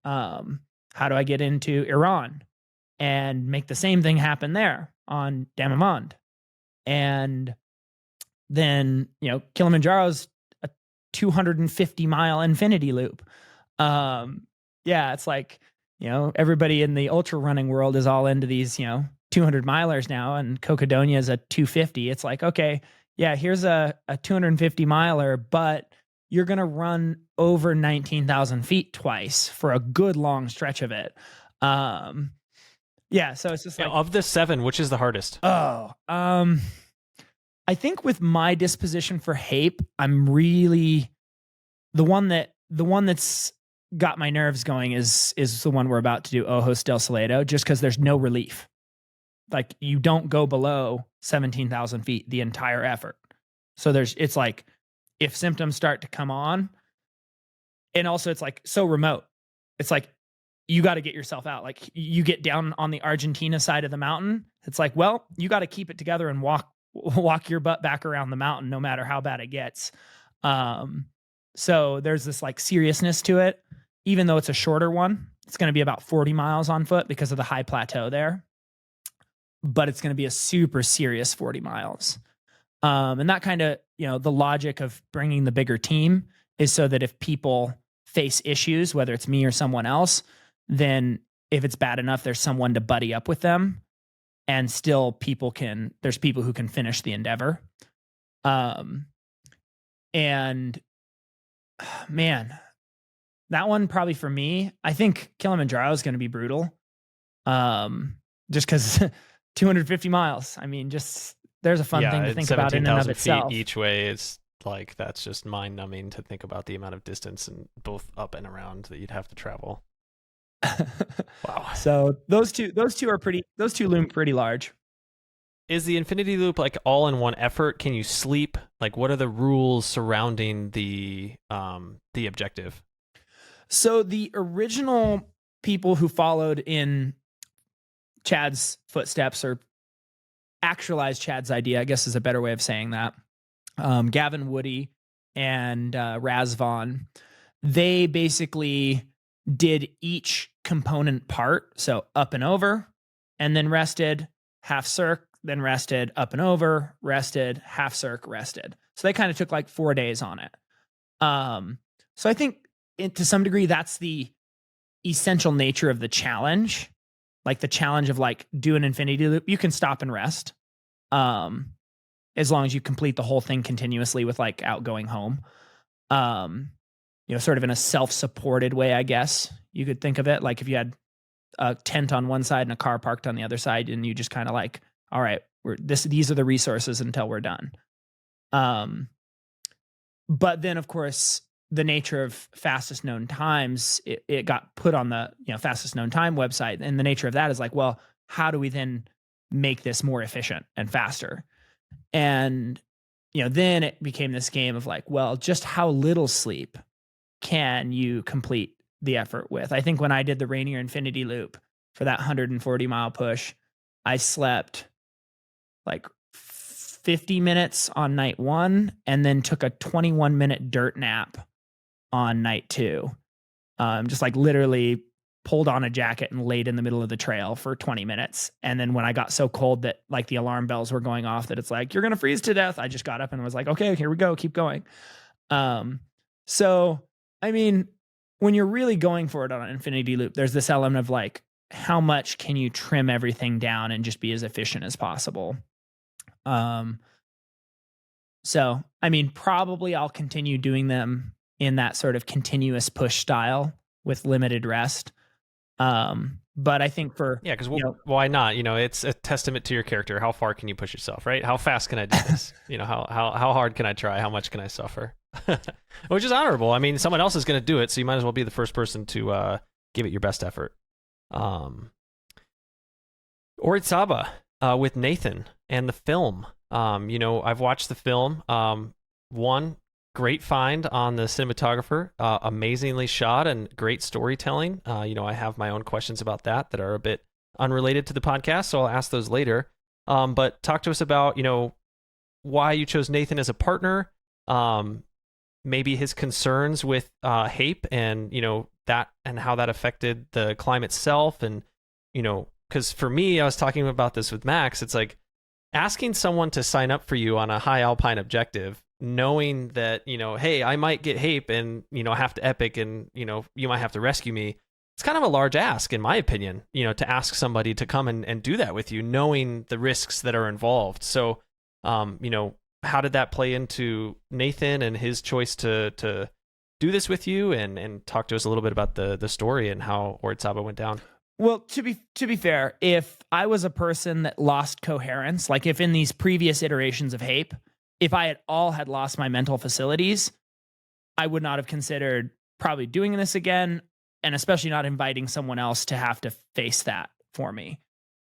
How do I get into Iran and make the same thing happen there on Damamond? And then, Kilimanjaro's a 250-mile infinity loop. Yeah, it's like, everybody in the ultra running world is all into these, 200 milers now, and Cocadonia is a 250. It's like, okay, yeah, here's a 250 miler, but you're going to run over 19,000 feet twice for a good long stretch of it. Yeah, so it's just like, of the 7, which is the hardest? I think with my disposition for HAPE, I'm really the one that's got my nerves going is the one we're about to do, Ojos del Salado, just because there's no relief. Like, you don't go below 17,000 feet the entire effort. So it's like, if symptoms start to come on, and also it's like so remote. It's like, you got to get yourself out. Like, you get down on the Argentina side of the mountain. It's like, well, you got to keep it together and walk your butt back around the mountain, no matter how bad it gets. So there's this like seriousness to it, even though it's a shorter one. It's going to be about 40 miles on foot because of the high plateau there, but it's going to be a super serious 40 miles. And that kind of, the logic of bringing the bigger team is so that if people face issues, whether it's me or someone else, then if it's bad enough, there's someone to buddy up with them, and still there's people who can finish the endeavor. And man, that one probably for me, I think Kilimanjaro is going to be brutal. Just because 250 miles. I mean, just there's a fun thing to think about in and of itself. Feet each way is like, that's just mind numbing to think about the amount of distance and both up and around that you'd have to travel. Wow. So those two loom pretty large. Is the Infinity Loop like all in one effort? Can you sleep? Like, what are the rules surrounding the objective? So the original people who followed in Chad's footsteps, or actualized Chad's idea, I guess is a better way of saying that, Gavin Woody and Raz Vaughn, they basically did each component part. So up and over, and then rested, half circ, then rested, up and over, rested, half circ, rested. So they kind of took like 4 days on it. So I think to some degree, that's the essential nature of the challenge. Like the challenge of like, do an infinity loop. You can stop and rest, as long as you complete the whole thing continuously with like going home. Sort of in a self-supported way, I guess you could think of it. Like if you had a tent on one side and a car parked on the other side, and you just kind of like, all right, these are the resources until we're done. But then of course, the nature of fastest known times, it got put on the fastest known time website, and the nature of that is like, well, how do we then make this more efficient and faster? And then it became this game of like, well, just how little sleep can you complete the effort with? I think when I did the Rainier Infinity Loop for that 140 mile push, I slept like 50 minutes on night 1, and then took a 21-minute dirt nap on night 2. Just like literally pulled on a jacket and laid in the middle of the trail for 20 minutes. And then when I got so cold that like the alarm bells were going off that it's like, you're going to freeze to death, I just got up and was like, okay, here we go, keep going. So, I mean, when you're really going for it on an infinity loop, there's this element of like, how much can you trim everything down and just be as efficient as possible? So, I mean, probably I'll continue doing them in that sort of continuous push style with limited rest. But I think because why not? It's a testament to your character. How far can you push yourself, right? How fast can I do this? How hard can I try? How much can I suffer? Which is honorable. I mean, someone else is going to do it, so you might as well be the first person to give it your best effort. Orizaba with Nathan and the film. I've watched the film. One, great find on the cinematographer, amazingly shot and great storytelling. I have my own questions about that are a bit unrelated to the podcast, so I'll ask those later. But talk to us about, why you chose Nathan as a partner, maybe his concerns with HAPE and, that and how that affected the climb itself. And, because for me, I was talking about this with Max, it's like asking someone to sign up for you on a high alpine objective, knowing that, hey, I might get HAPE and, have to epic and, you might have to rescue me. It's kind of a large ask, in my opinion, to ask somebody to come and do that with you, knowing the risks that are involved. So, how did that play into Nathan and his choice to do this with you, and talk to us a little bit about the story and how Orizaba went down? Well, to be fair, if I was a person that lost coherence, like if in these previous iterations of HAPE, if I had lost my mental facilities, I would not have considered probably doing this again, and especially not inviting someone else to have to face that for me.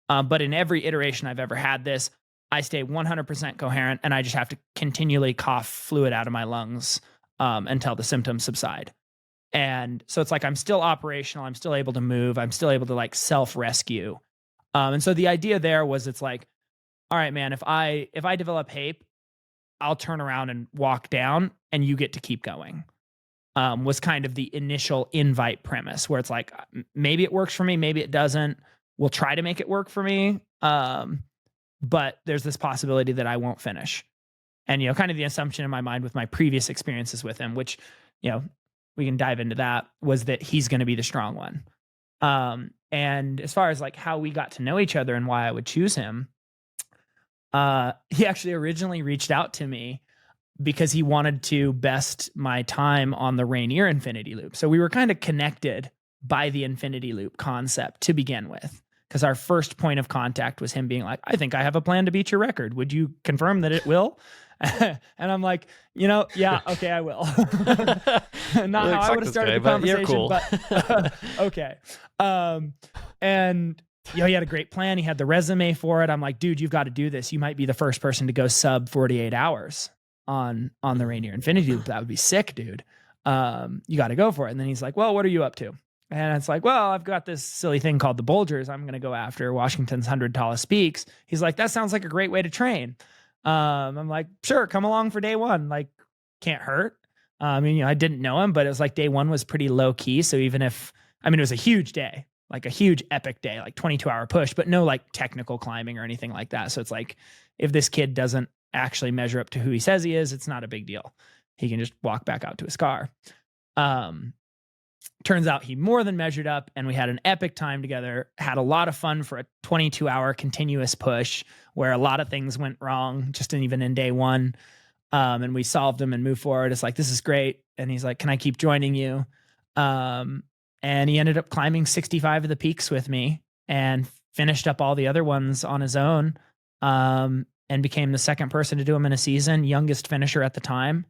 But in every iteration I've ever had this, I stay 100% coherent, and I just have to continually cough fluid out of my lungs until the symptoms subside. And so it's like I'm still operational. I'm still able to move. I'm still able to like self-rescue. And so the idea there was it's like, all right, man, if I develop HAPE, I'll turn around and walk down and you get to keep going. Was kind of the initial invite premise where it's like, maybe it works for me, maybe it doesn't. We'll try to make it work for me. But there's this possibility that I won't finish. And, kind of the assumption in my mind with my previous experiences with him, which, we can dive into that, was that he's going to be the strong one. And as far as like how we got to know each other and why I would choose him, he actually originally reached out to me because he wanted to best my time on the Rainier Infinity Loop. So we were kind of connected by the Infinity Loop concept to begin with, because our first point of contact was him being like, I think I have a plan to beat your record. Would you confirm that it will? And I'm like, yeah, okay, I will. Not how I would have started the conversation, cool. but okay. And he had a great plan. He had the resume for it. I'm like, dude, you've got to do this. You might be the first person to go sub 48 hours on the Rainier Infinity Loop. That would be sick, dude. You got to go for it. And then he's like, well, what are you up to? And it's like, well, I've got this silly thing called the Bulgers. I'm going to go after Washington's 100 Tallest Peaks. He's like, that sounds like a great way to train. I'm like, sure, come along for day one. Like, can't hurt. I didn't know him, but it was like day one was pretty low key. So even if, it was a huge day, like a huge epic day, like 22-hour push, but no like technical climbing or anything like that. So it's like, if this kid doesn't actually measure up to who he says he is, it's not a big deal. He can just walk back out to his car. Turns out he more than measured up, and we had an epic time together, had a lot of fun for a 22-hour continuous push where a lot of things went wrong, just even in day one. And we solved them and moved forward. It's like, this is great. And he's like, can I keep joining you? And he ended up climbing 65 of the peaks with me and finished up all the other ones on his own, and became the second person to do them in a season, youngest finisher at the time.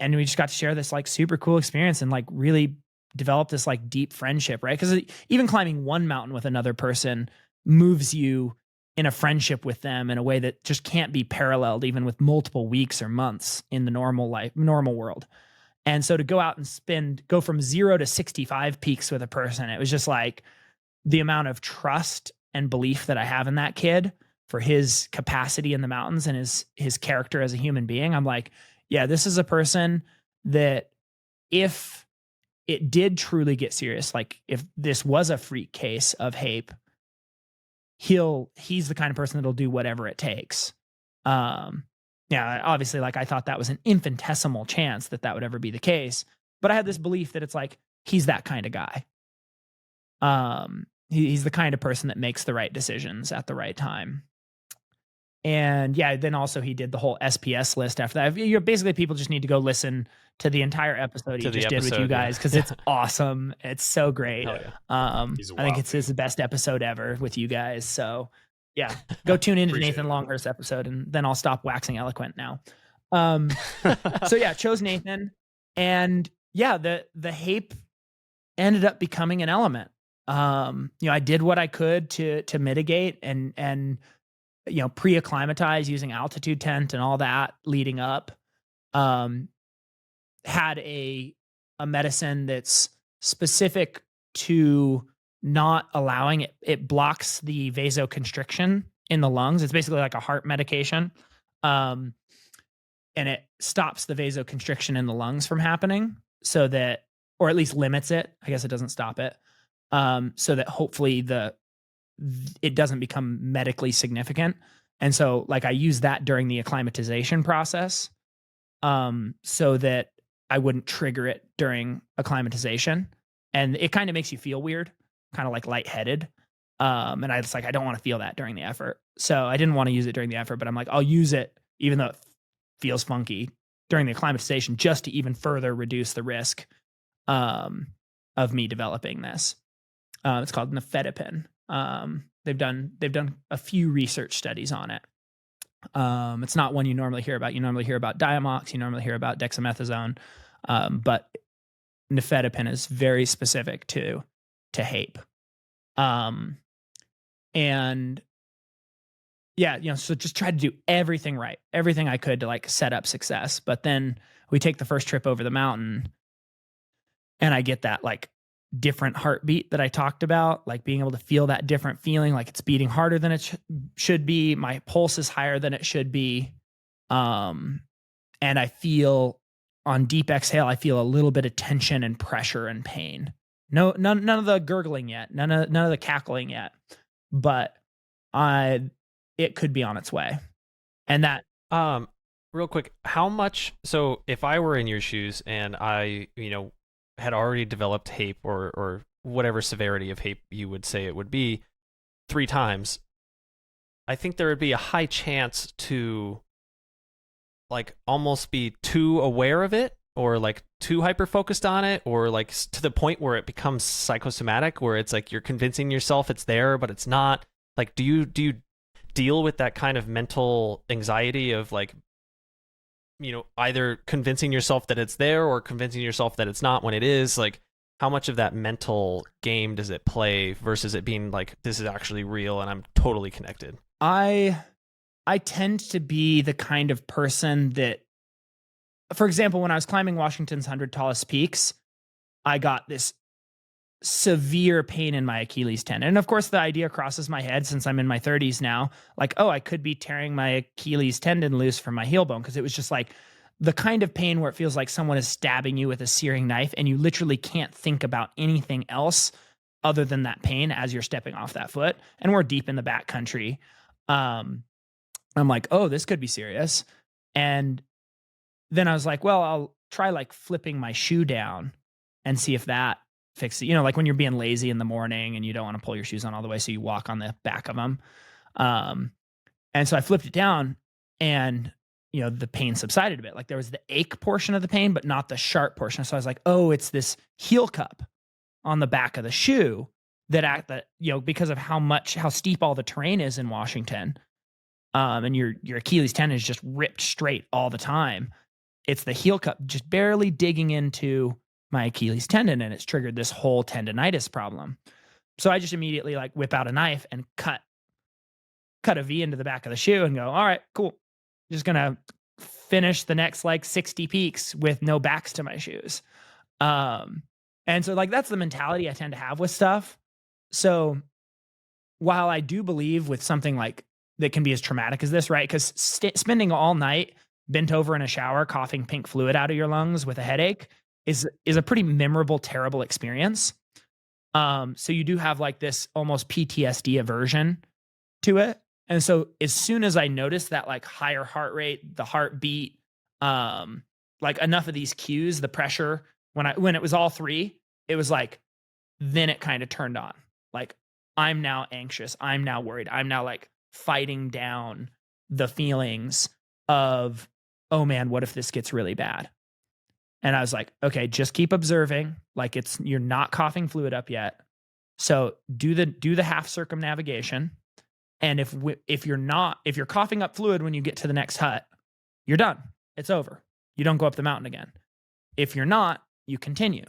And we just got to share this like super cool experience and like really develop this like deep friendship, right? Because even climbing one mountain with another person moves you in a friendship with them in a way that just can't be paralleled even with multiple weeks or months in the normal world. And so to go out and go from 0 to 65 peaks with a person, it was just like the amount of trust and belief that I have in that kid for his capacity in the mountains and his character as a human being. I'm like, yeah, this is a person that if it did truly get serious, like if this was a freak case of HAPE, he's the kind of person that'll do whatever it takes. Obviously, like I thought that was an infinitesimal chance that would ever be the case, but I had this belief that it's like, he's that kind of guy. He's the kind of person that makes the right decisions at the right time. And then also he did the whole SPS list after that. Basically, people just need to go listen to the entire episode he just did with you guys, because it's awesome. It's so great. Yeah. I think it's his best episode ever with you guys. So go tune into Nathan Longhurst's episode, and then I'll stop waxing eloquent now. Chose Nathan, and the HAPE ended up becoming an element. I did what I could to mitigate and pre-acclimatize using altitude tent and all that leading up. Had a medicine that's specific to not allowing it blocks the vasoconstriction in the lungs. It's basically like a heart medication. And it stops the vasoconstriction in the lungs from happening, so that, or at least limits it. I guess it doesn't stop it. So that hopefully it doesn't become medically significant. And so like I used that during the acclimatization process, so that I wouldn't trigger it during acclimatization. And it kind of makes you feel weird, kind of like lightheaded. And I was like, I don't want to feel that during the effort. So I didn't want to use it during the effort, but I'm like, I'll use it even though it feels funky during the acclimatization, just to even further reduce the risk, of of me developing this. It's called nifedipine. They've done a few research studies on it. It's not one you normally hear about. You normally hear about Diamox. You normally hear about dexamethasone. But nifedipine is very specific to HAPE. And yeah, so just try to do everything right, everything I could to like set up success. But then we take the first trip over the mountain and I get that like different heartbeat that I talked about, like being able to feel that different feeling, like it's beating harder than it should be. My pulse is higher than it should be. And I feel on deep exhale, I feel a little bit of tension and pressure and pain. None of the gurgling yet, none of the cackling yet, but it could be on its way. And that, real quick, how much, so if I were in your shoes and I, had already developed HAPE or whatever severity of HAPE you would say it would be 3 times, I think there would be a high chance to like almost be too aware of it, or like too hyper focused on it, or like to the point where it becomes psychosomatic, where it's like you're convincing yourself it's there but it's not. Like do you deal with that kind of mental anxiety of like, either convincing yourself that it's there or convincing yourself that it's not when it is? Like how much of that mental game does it play versus it being like, this is actually real and I'm totally connected? I tend to be the kind of person that, for example, when I was climbing Washington's 100 tallest peaks, I got this severe pain in my Achilles tendon. And of course, the idea crosses my head since I'm in my 30s now, like, oh, I could be tearing my Achilles tendon loose from my heel bone, because it was just like the kind of pain where it feels like someone is stabbing you with a searing knife and you literally can't think about anything else other than that pain as you're stepping off that foot. And we're deep in the backcountry. I'm like, oh, this could be serious. And then I was like, well, I'll try like flipping my shoe down and see if that fixes it. Like when you're being lazy in the morning and you don't want to pull your shoes on all the way, so you walk on the back of them. And so I flipped it down and, the pain subsided a bit. Like there was the ache portion of the pain, but not the sharp portion. So I was like, oh, it's this heel cup on the back of the shoe that because of how steep all the terrain is in Washington, and your Achilles tendon is just ripped straight all the time. It's the heel cup just barely digging into my Achilles tendon, and it's triggered this whole tendonitis problem. So I just immediately like whip out a knife and cut a V into the back of the shoe and go, all right, cool. Just gonna finish the next like 60 peaks with no backs to my shoes. And so like that's the mentality I tend to have with stuff. So while I do believe with something like that can be as traumatic as this, right? Because spending all night bent over in a shower, coughing pink fluid out of your lungs with a headache is a pretty memorable, terrible experience. So you do have like this almost PTSD aversion to it. And so as soon as I noticed that like higher heart rate, the heartbeat, like enough of these cues, the pressure, when it was all 3, it was like, then it kind of turned on. Like I'm now anxious. I'm now worried. I'm now like fighting down the feelings of, oh man, what if this gets really bad? And I was like, okay, just keep observing. Like you're not coughing fluid up yet. So do the half circumnavigation. And if you're coughing up fluid when you get to the next hut, you're done. It's over. You don't go up the mountain again. If you're not, you continue.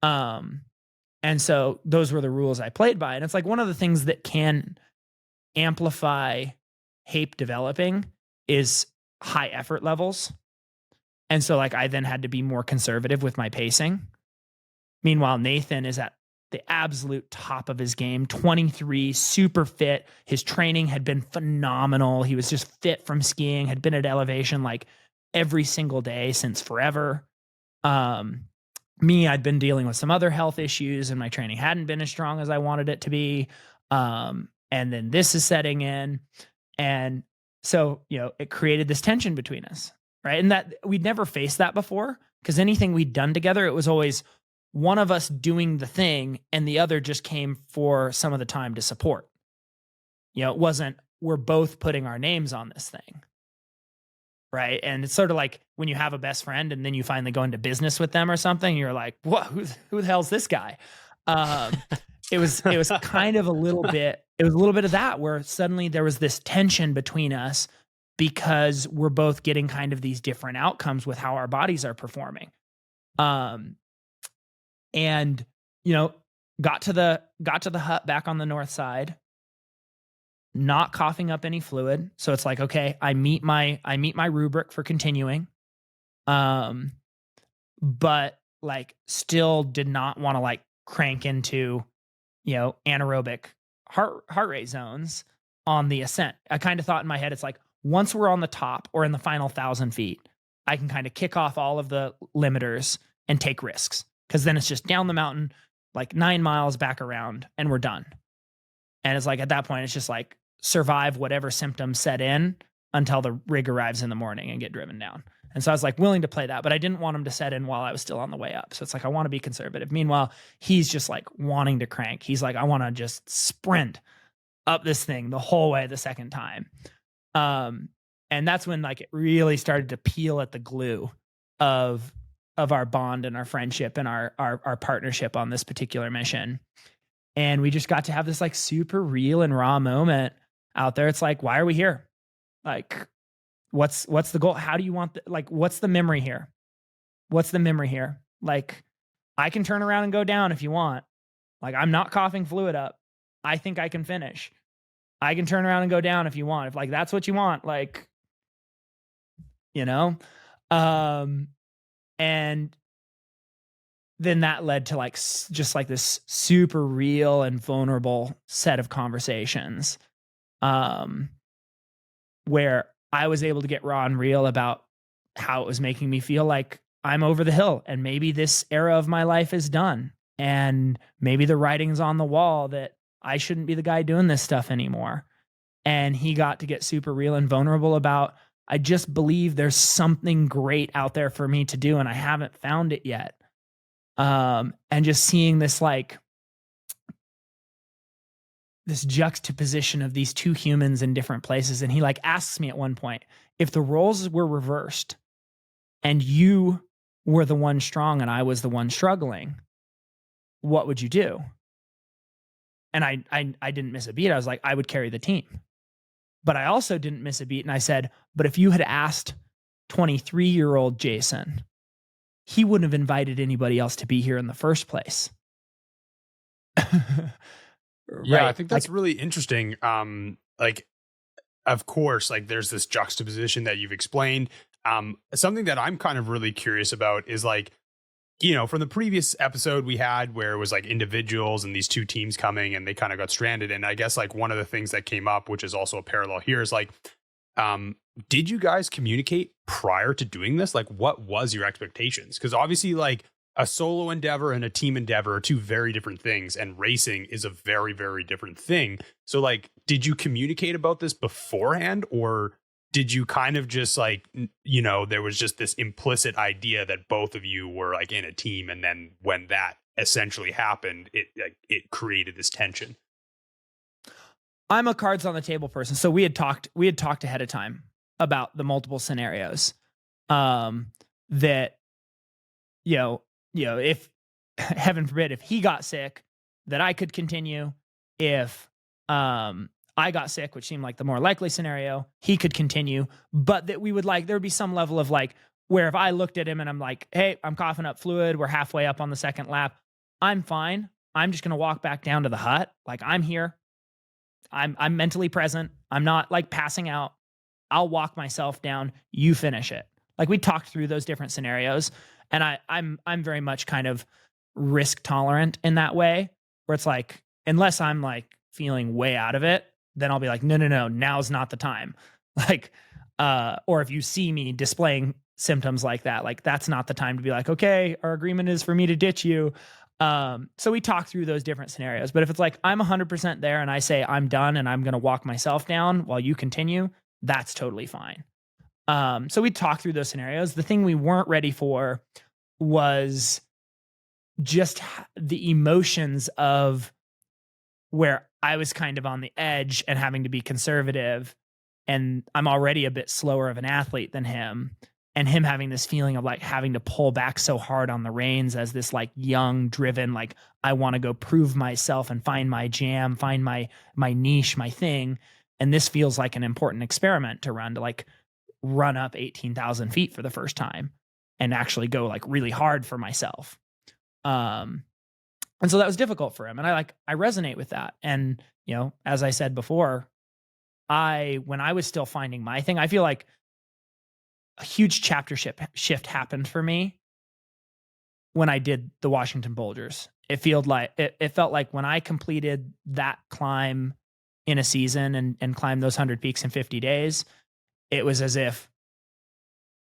And so those were the rules I played by. And it's like one of the things that can amplify HAPE developing is high effort levels. And so like I then had to be more conservative with my pacing. Meanwhile, Nathan is at the absolute top of his game, 23, super fit. His training had been phenomenal. He was just fit from skiing, had been at elevation like every single day since forever. Me, I'd been dealing with some other health issues and my training hadn't been as strong as I wanted it to be. And then this is setting in. And so, it created this tension between us, right? And that we'd never faced that before, because anything we'd done together, it was always one of us doing the thing and the other just came for some of the time to support. It wasn't, we're both putting our names on this thing, right? And it's sort of like when you have a best friend and then you finally go into business with them or something, you're like, what, who the hell's this guy? It was kind of a little bit of that, where suddenly there was this tension between us because we're both getting kind of these different outcomes with how our bodies are performing. And, you know, got to the hut back on the north side, not coughing up any fluid. So it's like, okay, I meet my rubric for continuing. But like still did not want to like crank into, you know, anaerobic heart rate zones on the ascent. I kind of thought in my head, it's like, once we're on the top or in the final 1,000 feet, I can kind of kick off all of the limiters and take risks. Cause then it's just down the mountain, like 9 miles back around, and we're done. And it's like, at that point, it's just like survive whatever symptoms set in until the rig arrives in the morning and get driven down. And so I was like willing to play that, but I didn't want him to set in while I was still on the way up. So it's like, I want to be conservative. Meanwhile, he's just like wanting to crank. He's like, I want to just sprint up this thing the whole way the second time. And that's when like it really started to peel at the glue of our bond and our friendship and our partnership on this particular mission. And we just got to have this like super real and raw moment out there. It's like, why are we here? Like, what's the goal? How do you want like, what's the memory here? What's the memory here? Like, I can turn around and go down if you want. Like, I'm not coughing fluid up. I think I can finish. I can turn around and go down if you want. If like, that's what you want, like, you know? And then that led to like, just like this super real and vulnerable set of conversations, where I was able to get raw and real about how it was making me feel like I'm over the hill and maybe this era of my life is done. And maybe the writing's on the wall that I shouldn't be the guy doing this stuff anymore. And he got to get super real and vulnerable about, I just believe there's something great out there for me to do and I haven't found it yet. And just seeing this like this juxtaposition of these two humans in different places. And he like asks me at one point, if the roles were reversed and you were the one strong and I was the one struggling, what would you do? And I didn't miss a beat. I was like, I would carry the team. But I also didn't miss a beat. And I said, but if you had asked 23-year-old Jason, he wouldn't have invited anybody else to be here in the first place. Yeah, Right? I think that's really interesting. Like, of course, like there's this juxtaposition that you've explained. Something that I'm kind of really curious about is like, you know, from the previous episode we had where it was like individuals and these two teams coming and they kind of got stranded. And I guess like one of the things that came up, which is also a parallel here, is like, did you guys communicate prior to doing this? Like, what was your expectations? Because obviously, like, a solo endeavor and a team endeavor are two very different things, and racing is a very, very different thing. So, like, did you communicate about this beforehand, or did you kind of just like, you know, there was just this implicit idea that both of you were like in a team, and then when that essentially happened, it created this tension? I'm a cards on the table person. So we had talked ahead of time about the multiple scenarios, that, you know, if heaven forbid, if he got sick, that I could continue. If, I got sick, which seemed like the more likely scenario, he could continue, but that we would like, there would be some level of like, where if I looked at him and I'm like, hey, I'm coughing up fluid, we're halfway up on the second lap, I'm fine. I'm just going to walk back down to the hut. Like, I'm here. I'm mentally present. I'm not like passing out. I'll walk myself down. You finish it. Like, we talked through those different scenarios, and I'm very much kind of risk tolerant in that way, where it's like, unless I'm like feeling way out of it, then I'll be like, no, now's not the time. Like, or if you see me displaying symptoms like that, like, that's not the time to be like, okay, our agreement is for me to ditch you. So we talk through those different scenarios, but if it's like, I'm 100% there and I say I'm done and I'm going to walk myself down while you continue, that's totally fine. So we talk through those scenarios. The thing we weren't ready for was just the emotions of where I was kind of on the edge and having to be conservative, and I'm already a bit slower of an athlete than him, and him having this feeling of like having to pull back so hard on the reins as this like young, driven, like I want to go prove myself and find my jam, find my niche, my thing. And this feels like an important experiment to run, to like run up 18,000 feet for the first time and actually go like really hard for myself. And so that was difficult for him. And I resonate with that. And, you know, as I said before, when I was still finding my thing, I feel like a huge chapter shift happened for me when I did the Washington Boulders. It felt like when I completed that climb in a season and climbed those 100 peaks in 50 days, it was as if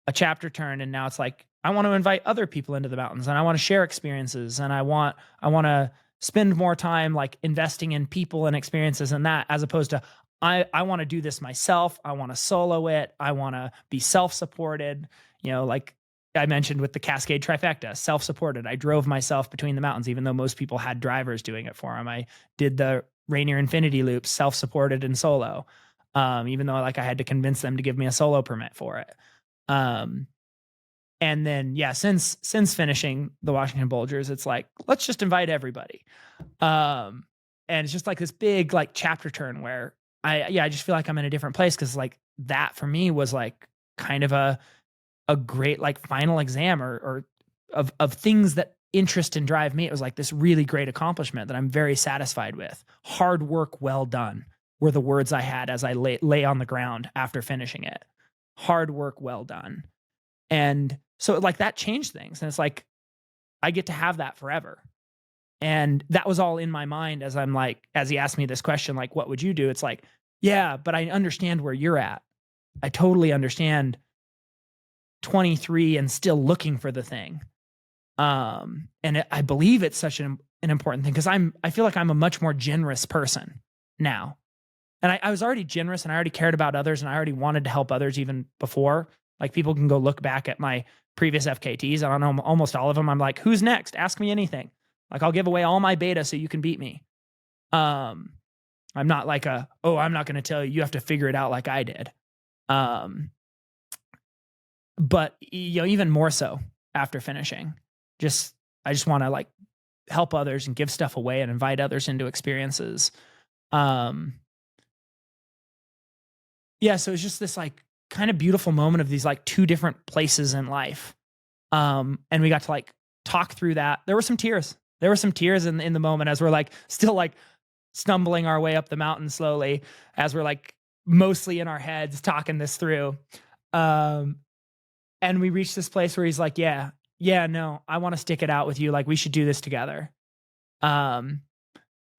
a chapter turned, and now it's like, I want to invite other people into the mountains, and I want to share experiences, and I want to spend more time like investing in people and experiences and that, as opposed to I want to do this myself. I want to solo it. I want to be self-supported, you know, like I mentioned with the Cascade Trifecta, self-supported. I drove myself between the mountains, even though most people had drivers doing it for them. I did the Rainier Infinity Loop, self-supported and solo, even though like I had to convince them to give me a solo permit for it. And then, yeah, since finishing the Washington Boulders, it's like, let's just invite everybody. And it's just like this big like chapter turn where I just feel like I'm in a different place. Cause like that for me was like kind of a great like final exam or of things that interest and drive me. It was like this really great accomplishment that I'm very satisfied with. Hard work, well done were the words I had as I lay on the ground after finishing it. Hard work, well done. And so like that changed things. And it's like, I get to have that forever. And that was all in my mind as I'm like, as he asked me this question, like, what would you do? It's like, yeah, but I understand where you're at. I totally understand 23 and still looking for the thing. And I believe it's such an important thing because I feel like I'm a much more generous person now. And I was already generous and I already cared about others and I already wanted to help others even before. Like people can go look back at my previous FKTs. I don't know, almost all of them. I'm like, who's next? Ask me anything. Like I'll give away all my beta so you can beat me. I'm not like I'm not going to tell you, you have to figure it out like I did. But you know, even more so after finishing, I just want to like help others and give stuff away and invite others into experiences. Yeah. So it's just this like kind of beautiful moment of these like two different places in life. And we got to like talk through that. There were some tears. There were some tears in the moment as we're like still like stumbling our way up the mountain slowly as we're like mostly in our heads talking this through. And we reached this place where he's like, yeah, no, I want to stick it out with you. Like we should do this together. And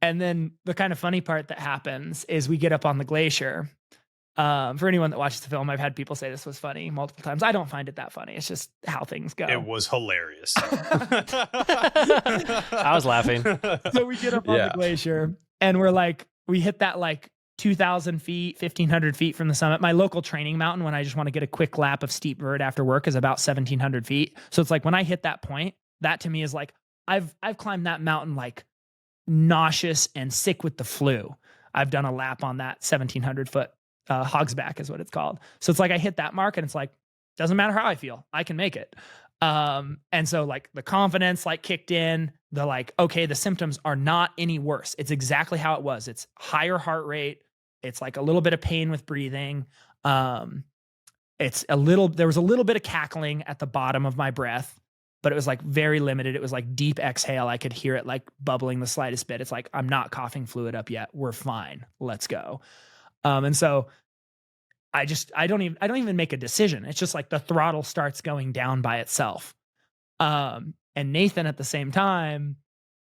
then the kind of funny part that happens is we get up on the glacier. For anyone that watches the film, I've had people say this was funny multiple times. I don't find it that funny. It's just how things go. It was hilarious. I was laughing. So we get up on the glacier and we're like, we hit that like 2,000 feet, 1,500 feet from the summit. My local training mountain, when I just want to get a quick lap of steep vert after work, is about 1,700 feet. So it's like when I hit that point, that to me is like, I've climbed that mountain like nauseous and sick with the flu. I've done a lap on that 1,700 foot Hogsback is what it's called. So it's like I hit that mark and it's like, doesn't matter how I feel, I can make it. And so like the confidence like kicked in, the like, okay, the symptoms are not any worse. It's exactly how it was. It's higher heart rate. It's like a little bit of pain with breathing. There was a little bit of cackling at the bottom of my breath, but it was like very limited. It was like deep exhale. I could hear it like bubbling the slightest bit. It's like, I'm not coughing fluid up yet. We're fine. Let's go. And so I don't even make a decision. It's just like the throttle starts going down by itself. And Nathan at the same time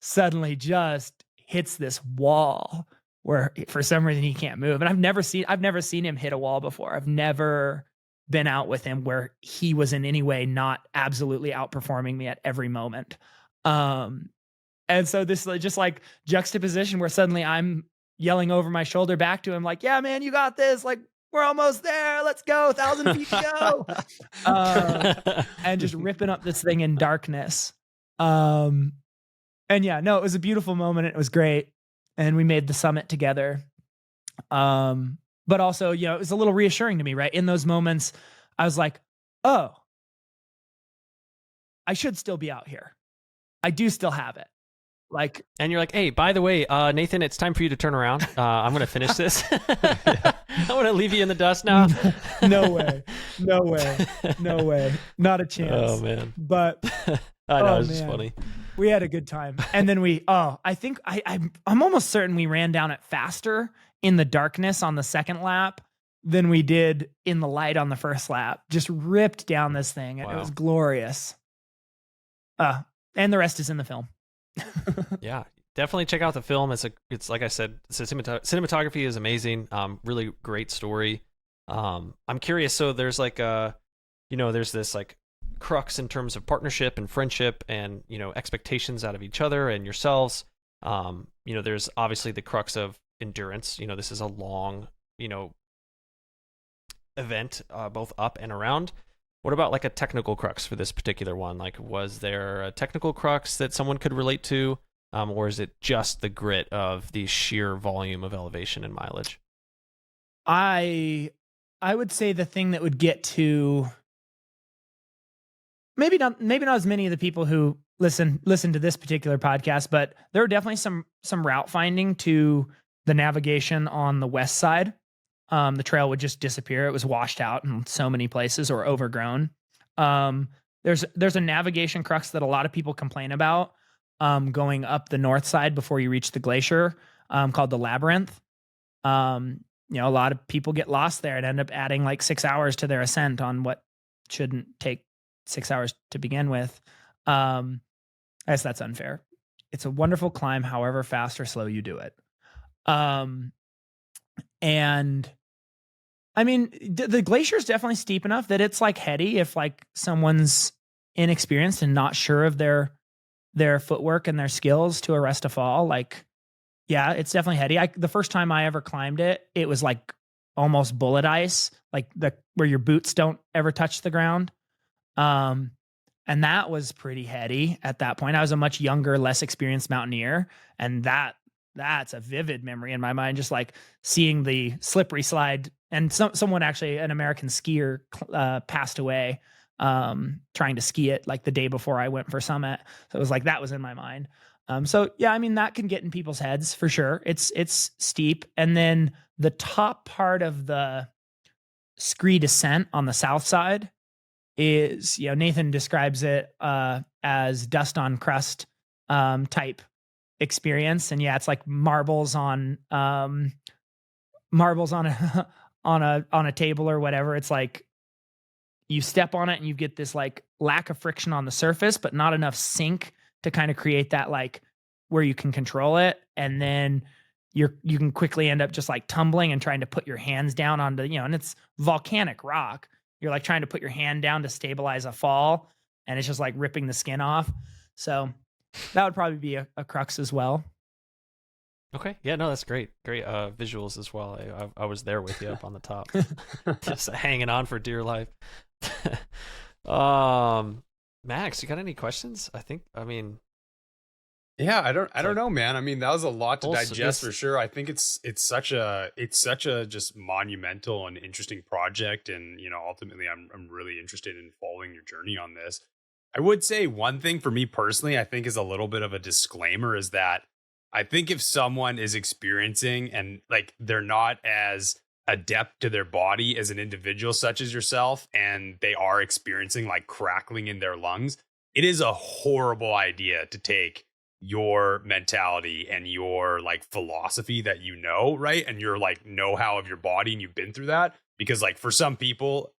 suddenly just hits this wall where for some reason he can't move. And I've never seen him hit a wall before. I've never been out with him where he was in any way not absolutely outperforming me at every moment. And so this just like juxtaposition where suddenly I'm yelling over my shoulder back to him like, yeah, man, you got this. Like, we're almost there. Let's go. 1,000 feet to go. And just ripping up this thing in darkness. And yeah, no, it was a beautiful moment. It was great. And we made the summit together. But but also, you know, it was a little reassuring to me, right? In those moments, I was like, oh, I should still be out here. I do still have it. Like, and you're like, hey, by the way, Nathan, it's time for you to turn around. I'm going to finish this. I want to leave you in the dust now. No way. No way. No way. Not a chance. Oh, man. But I know, it's just funny. We had a good time. And then I think I'm almost certain we ran down it faster in the darkness on the second lap than we did in the light on the first lap. Just ripped down this thing. Wow. It was glorious. And the rest is in the film. Yeah, definitely check out the film. It's like I said, cinematography is amazing. Really great story. I'm curious. So there's like there's this like crux in terms of partnership and friendship and, you know, expectations out of each other and yourselves. There's obviously the crux of endurance. You know, this is a long, event, both up and around. What about like a technical crux for this particular one? Like, was there a technical crux that someone could relate to? Or is it just the grit of the sheer volume of elevation and mileage? I would say the thing that would get to maybe not as many of the people who listen to this particular podcast, but there were definitely some route finding to the navigation on the west side. The trail would just disappear. It was washed out in so many places or overgrown. There's a navigation crux that a lot of people complain about going up the north side before you reach the glacier, called the Labyrinth. A lot of people get lost there and end up adding like 6 hours to their ascent on what shouldn't take 6 hours to begin with. I guess that's unfair. It's a wonderful climb, however fast or slow you do it. And I mean, the glacier is definitely steep enough that it's like heady if like someone's inexperienced and not sure of their footwork and their skills to arrest a fall. Like, yeah, it's definitely heady. The first time I ever climbed it, it was like almost bullet ice, like where your boots don't ever touch the ground. And that was pretty heady at that point. I was a much younger, less experienced mountaineer, and that's a vivid memory in my mind, just like seeing the slippery slide. And someone actually, an American skier, passed away trying to ski it like the day before I went for summit. So it was like, that was in my mind. So yeah, I mean, that can get in people's heads for sure. It's steep. And then the top part of the scree descent on the south side is, Nathan describes it as dust on crust type experience. And yeah, it's like marbles on a table or whatever. It's like you step on it and you get this like lack of friction on the surface, but not enough sink to kind of create that like where you can control it. And then you can quickly end up just like tumbling and trying to put your hands down onto, and it's volcanic rock. You're like trying to put your hand down to stabilize a fall, and it's just like ripping the skin off. So that would probably be a crux as well. Okay. Yeah, no, that's great. Great visuals as well. I was there with you up on the top, just hanging on for dear life. Max, you got any questions? Yeah, I don't know, man. I mean, that was a lot to digest for sure. I think it's such a just monumental and interesting project, and ultimately, I'm really interested in following your journey on this. I would say one thing for me personally, I think is a little bit of a disclaimer, is that I think if someone is experiencing and like they're not as adept to their body as an individual such as yourself, and they are experiencing like crackling in their lungs, it is a horrible idea to take your mentality and your like philosophy that right, and your like know-how of your body, and you've been through that, because like for some people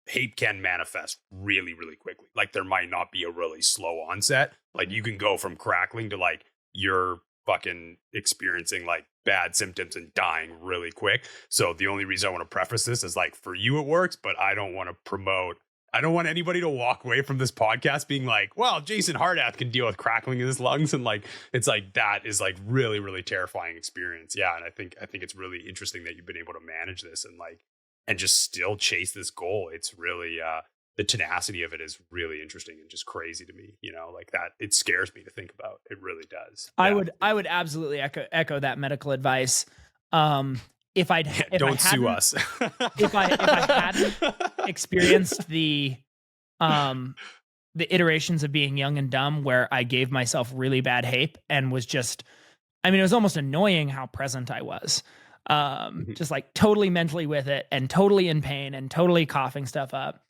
hate can manifest really, really quickly. Like there might not be a really slow onset. Like you can go from crackling to like you're fucking experiencing like bad symptoms and dying really quick. So the only reason I want to preface this is like, for you it works, but I don't want anybody to walk away from this podcast being like, well, Jason Hardrath can deal with crackling in his lungs. And like, it's like, that is like really, really terrifying experience. Yeah. And I think it's really interesting that you've been able to manage this and just still chase this goal. It's really, the tenacity of it is really interesting and just crazy to me, like that. It scares me to think about. It really does. I would absolutely echo that medical advice. if I Don't sue hadn't- us. if I hadn't experienced the iterations of being young and dumb where I gave myself really bad hape and was just, I mean, it was almost annoying how present I was. Just like totally mentally with it and totally in pain and totally coughing stuff up.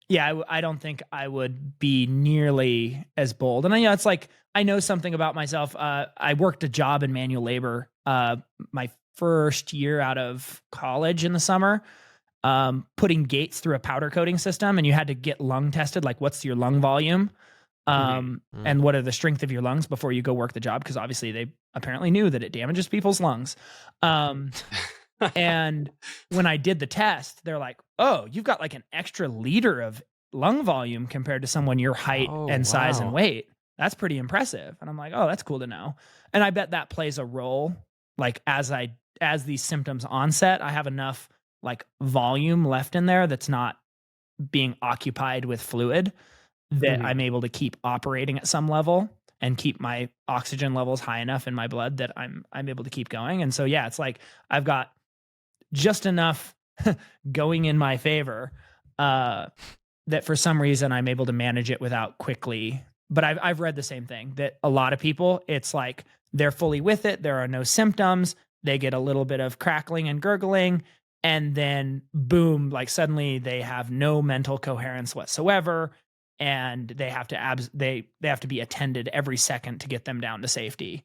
Yeah, I don't think I would be nearly as bold. And it's like, I know something about myself. I worked a job in manual labor my first year out of college in the summer, putting gates through a powder coating system, and you had to get lung tested, like what's your lung volume, and what are the strength of your lungs before you go work the job, because obviously they apparently knew that it damages people's lungs. And when I did the test, they're like, oh, you've got like an extra liter of lung volume compared to someone your height and size and weight. That's pretty impressive. And I'm like, oh, that's cool to know. And I bet that plays a role. Like as these symptoms onset, I have enough like volume left in there that's not being occupied with fluid that I'm able to keep operating at some level and keep my oxygen levels high enough in my blood that I'm able to keep going. And so, yeah, it's like I've got just enough going in my favor that for some reason I'm able to manage it without quickly. But I've read the same thing, that a lot of people, it's like they're fully with it. There are no symptoms. They get a little bit of crackling and gurgling, and then boom, like suddenly they have no mental coherence whatsoever. And they have to they have to be attended every second to get them down to safety.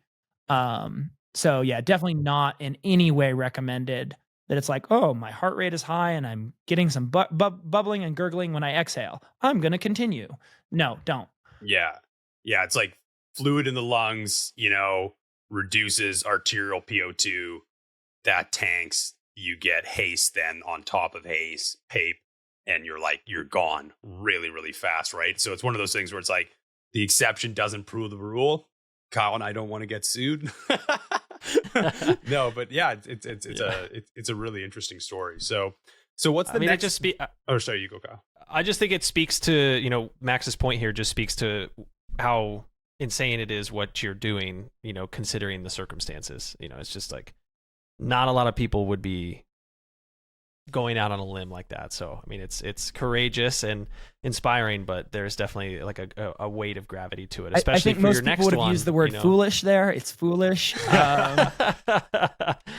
So yeah, definitely not in any way recommended that it's like, oh, my heart rate is high and I'm getting some bubbling and gurgling when I exhale, I'm going to continue. No, don't. Yeah. It's like fluid in the lungs, reduces arterial PO2. That tanks. You get haze then on top of haze, PAPE, and you're gone really, really fast, right? So it's one of those things where it's like the exception doesn't prove the rule. Kyle and I don't want to get sued. No, but yeah, it's a really interesting story. So what's the next? Oh, sorry, you go, Kyle. I just think it speaks to, Max's point here just speaks to how insane it is what you're doing, considering the circumstances. It's just like not a lot of people would be going out on a limb like that. So, I mean, it's courageous and inspiring, but there's definitely like a weight of gravity to it, especially I think for most your next people would have one, used the word foolish there. It's foolish.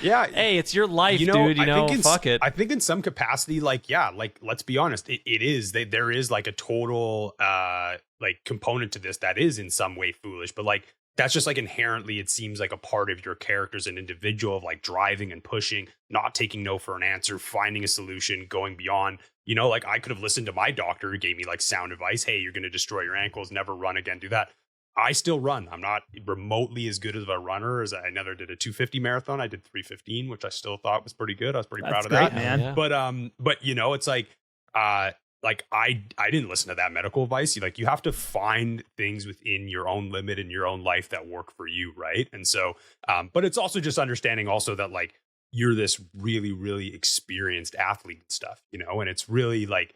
Yeah. Hey, it's your life, dude. Fuck it. I think in some capacity, let's be honest, it is. There is like a total component to this that is in some way foolish, but like that's just like inherently, it seems like a part of your character as an individual of like driving and pushing, not taking no for an answer, finding a solution, going beyond. Like I could have listened to my doctor who gave me like sound advice. Hey, you're going to destroy your ankles. Never run again. Do that. I still run. I'm not remotely as good as a runner as I never did a 250 marathon. I did 315, which I still thought was pretty good. I was pretty proud of that, man. Yeah. But it's like, I didn't listen to that medical advice. You have to find things within your own limit in your own life that work for you, right? And so, but it's also just understanding also that like you're this really, really experienced athlete and stuff, and it's really like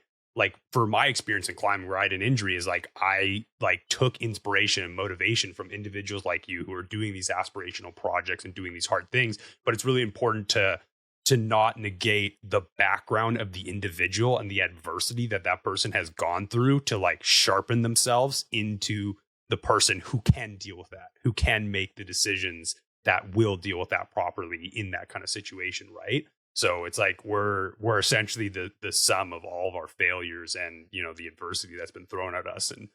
for my experience in climbing where I had an injury is like I like took inspiration and motivation from individuals like you who are doing these aspirational projects and doing these hard things. But it's really important to not negate the background of the individual and the adversity that person has gone through to like sharpen themselves into the person who can deal with that, who can make the decisions that will deal with that properly in that kind of situation, right? So it's like we're essentially the sum of all of our failures and the adversity that's been thrown at us, and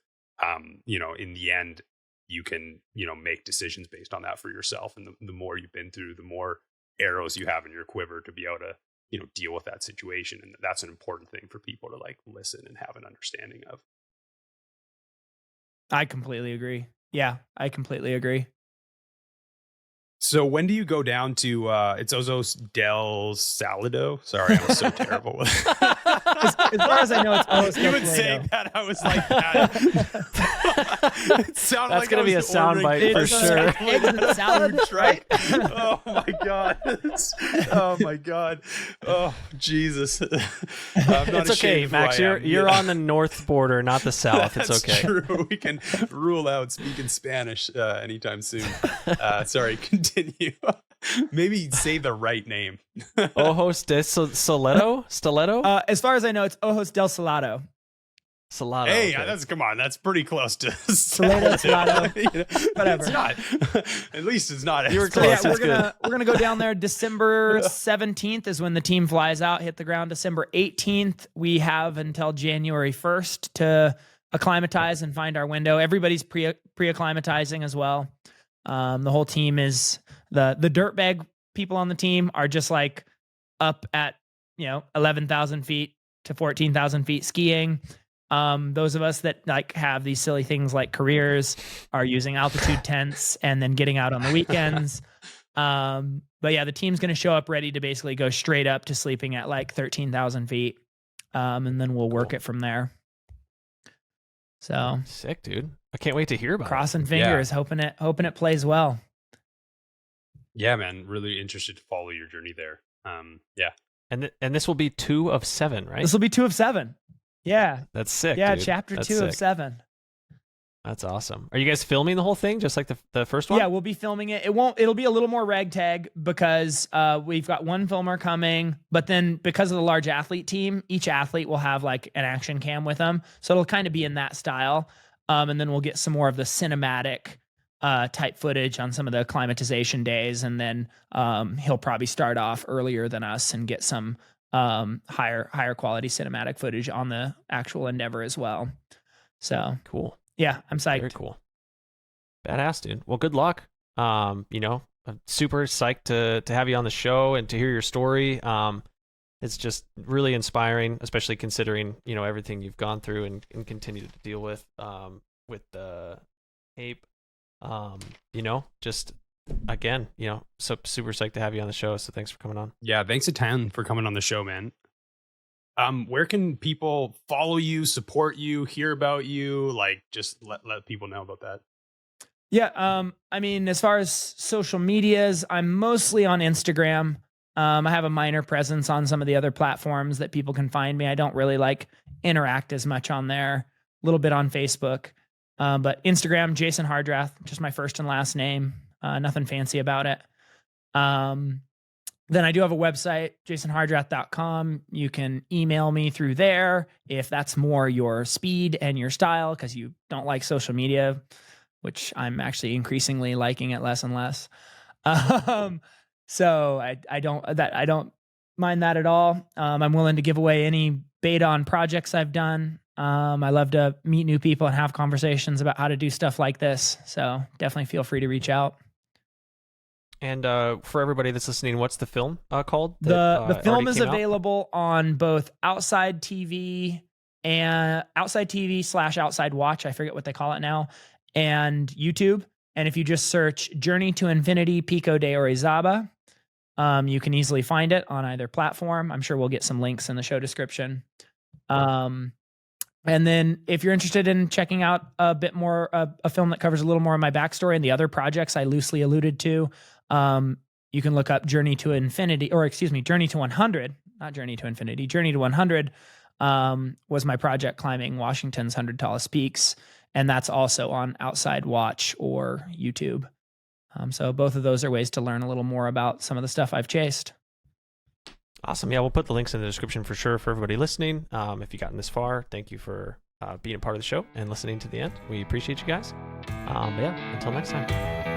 in the end you can make decisions based on that for yourself, and the more you've been through, the more arrows you have in your quiver to be able to deal with that situation. And that's an important thing for people to like listen and have an understanding of. I completely agree. Yeah, I completely agree. So when do you go down to it's Ozos del Salado? Sorry, I was so terrible with it. As far as I know, it's Ozos del Even saying that, I was like, it sounded that's like gonna be a soundbite for sure. Eggs and salad, right? Oh my god! Oh my god! Oh Jesus! It's okay, Max. You're on the north border, not the south. It's okay. True. We can rule out speaking Spanish anytime soon. Sorry, continue. Maybe say the right name. Ojos de Stiletto? Stiletto? As far as I know, it's Ojos del Salado. Salado. Hey, okay. come on, that's pretty close to Salado, Salado. You know, Whatever. It's not. At least it's not. You were as So close. yeah, That's we're gonna go down there. December 17th is when the team flies out, hit the ground. December 18th, we have until January 1st to acclimatize and find our window. Everybody's pre-acclimatizing as well. The whole team is the dirtbag people on the team are just like up at 11,000 feet to 14,000 feet skiing. Those of us that like have these silly things like careers are using altitude tents and then getting out on the weekends. But yeah, the team's going to show up ready to basically go straight up to sleeping at like 13,000 feet. And then we'll work it from there. So Sick, dude. I can't wait to hear about crossing fingers, hoping it plays well. Yeah, man. Really interested to follow your journey there. Yeah. it. And this will be 2 of 7, right? This will be 2 of 7. Yeah. That's sick. Yeah. Dude. Chapter That's 2 of sick. 7. That's awesome. Are you guys filming the whole thing just like the first one? Yeah, we'll be filming it. It'll be a little more ragtag because we've got one filmer coming, but then because of the large athlete team, each athlete will have like an action cam with them. So it'll kind of be in that style. And then we'll get some more of the cinematic type footage on some of the acclimatization days. And then he'll probably start off earlier than us and get some higher quality cinematic footage on the actual endeavor as well. So Cool. yeah, I'm psyched. Very cool. Badass, dude. Well, good luck. I'm super psyched to have you on the show and to hear your story. It's just really inspiring, especially considering, everything you've gone through and continue to deal with the ape. Just again, so super psyched to have you on the show. So thanks for coming on. Yeah. Thanks a ton for coming on the show, man. Where can people follow you, support you, hear about you? Like, just let people know about that. Yeah. I mean, as far as social medias, I'm mostly on Instagram. I have a minor presence on some of the other platforms that people can find me. I don't really interact as much on there. A little bit on Facebook, but Instagram, Jason Hardrath, just my first and last name. Nothing fancy about it. Then I do have a website, jasonhardrath.com. You can email me through there if that's more your speed and your style, because you don't like social media, which I'm actually increasingly liking it less and less. So I don't mind that at all. I'm willing to give away any beta on projects I've done. I love to meet new people and have conversations about how to do stuff like this. So definitely feel free to reach out. And for everybody that's listening, what's the film called? The film already is came out? available on both Outside TV and Outside TV / Outside Watch. I forget what they call it now, and YouTube. And if you just search Journey to Infinity, Pico de Orizaba, you can easily find it on either platform. I'm sure we'll get some links in the show description. And then if you're interested in checking out a bit more, a film that covers a little more of my backstory and the other projects I loosely alluded to, you can look up Journey to Infinity, or excuse me, Journey to 100, not Journey to Infinity. Journey to 100 was my project climbing Washington's 100 tallest peaks. And that's also on Outside Watch or YouTube. So both of those are ways to learn a little more about some of the stuff I've chased. Awesome. Yeah, we'll put the links in the description for sure for everybody listening. If you've gotten this far, thank you for being a part of the show and listening to the end. We appreciate you guys. But yeah, until next time.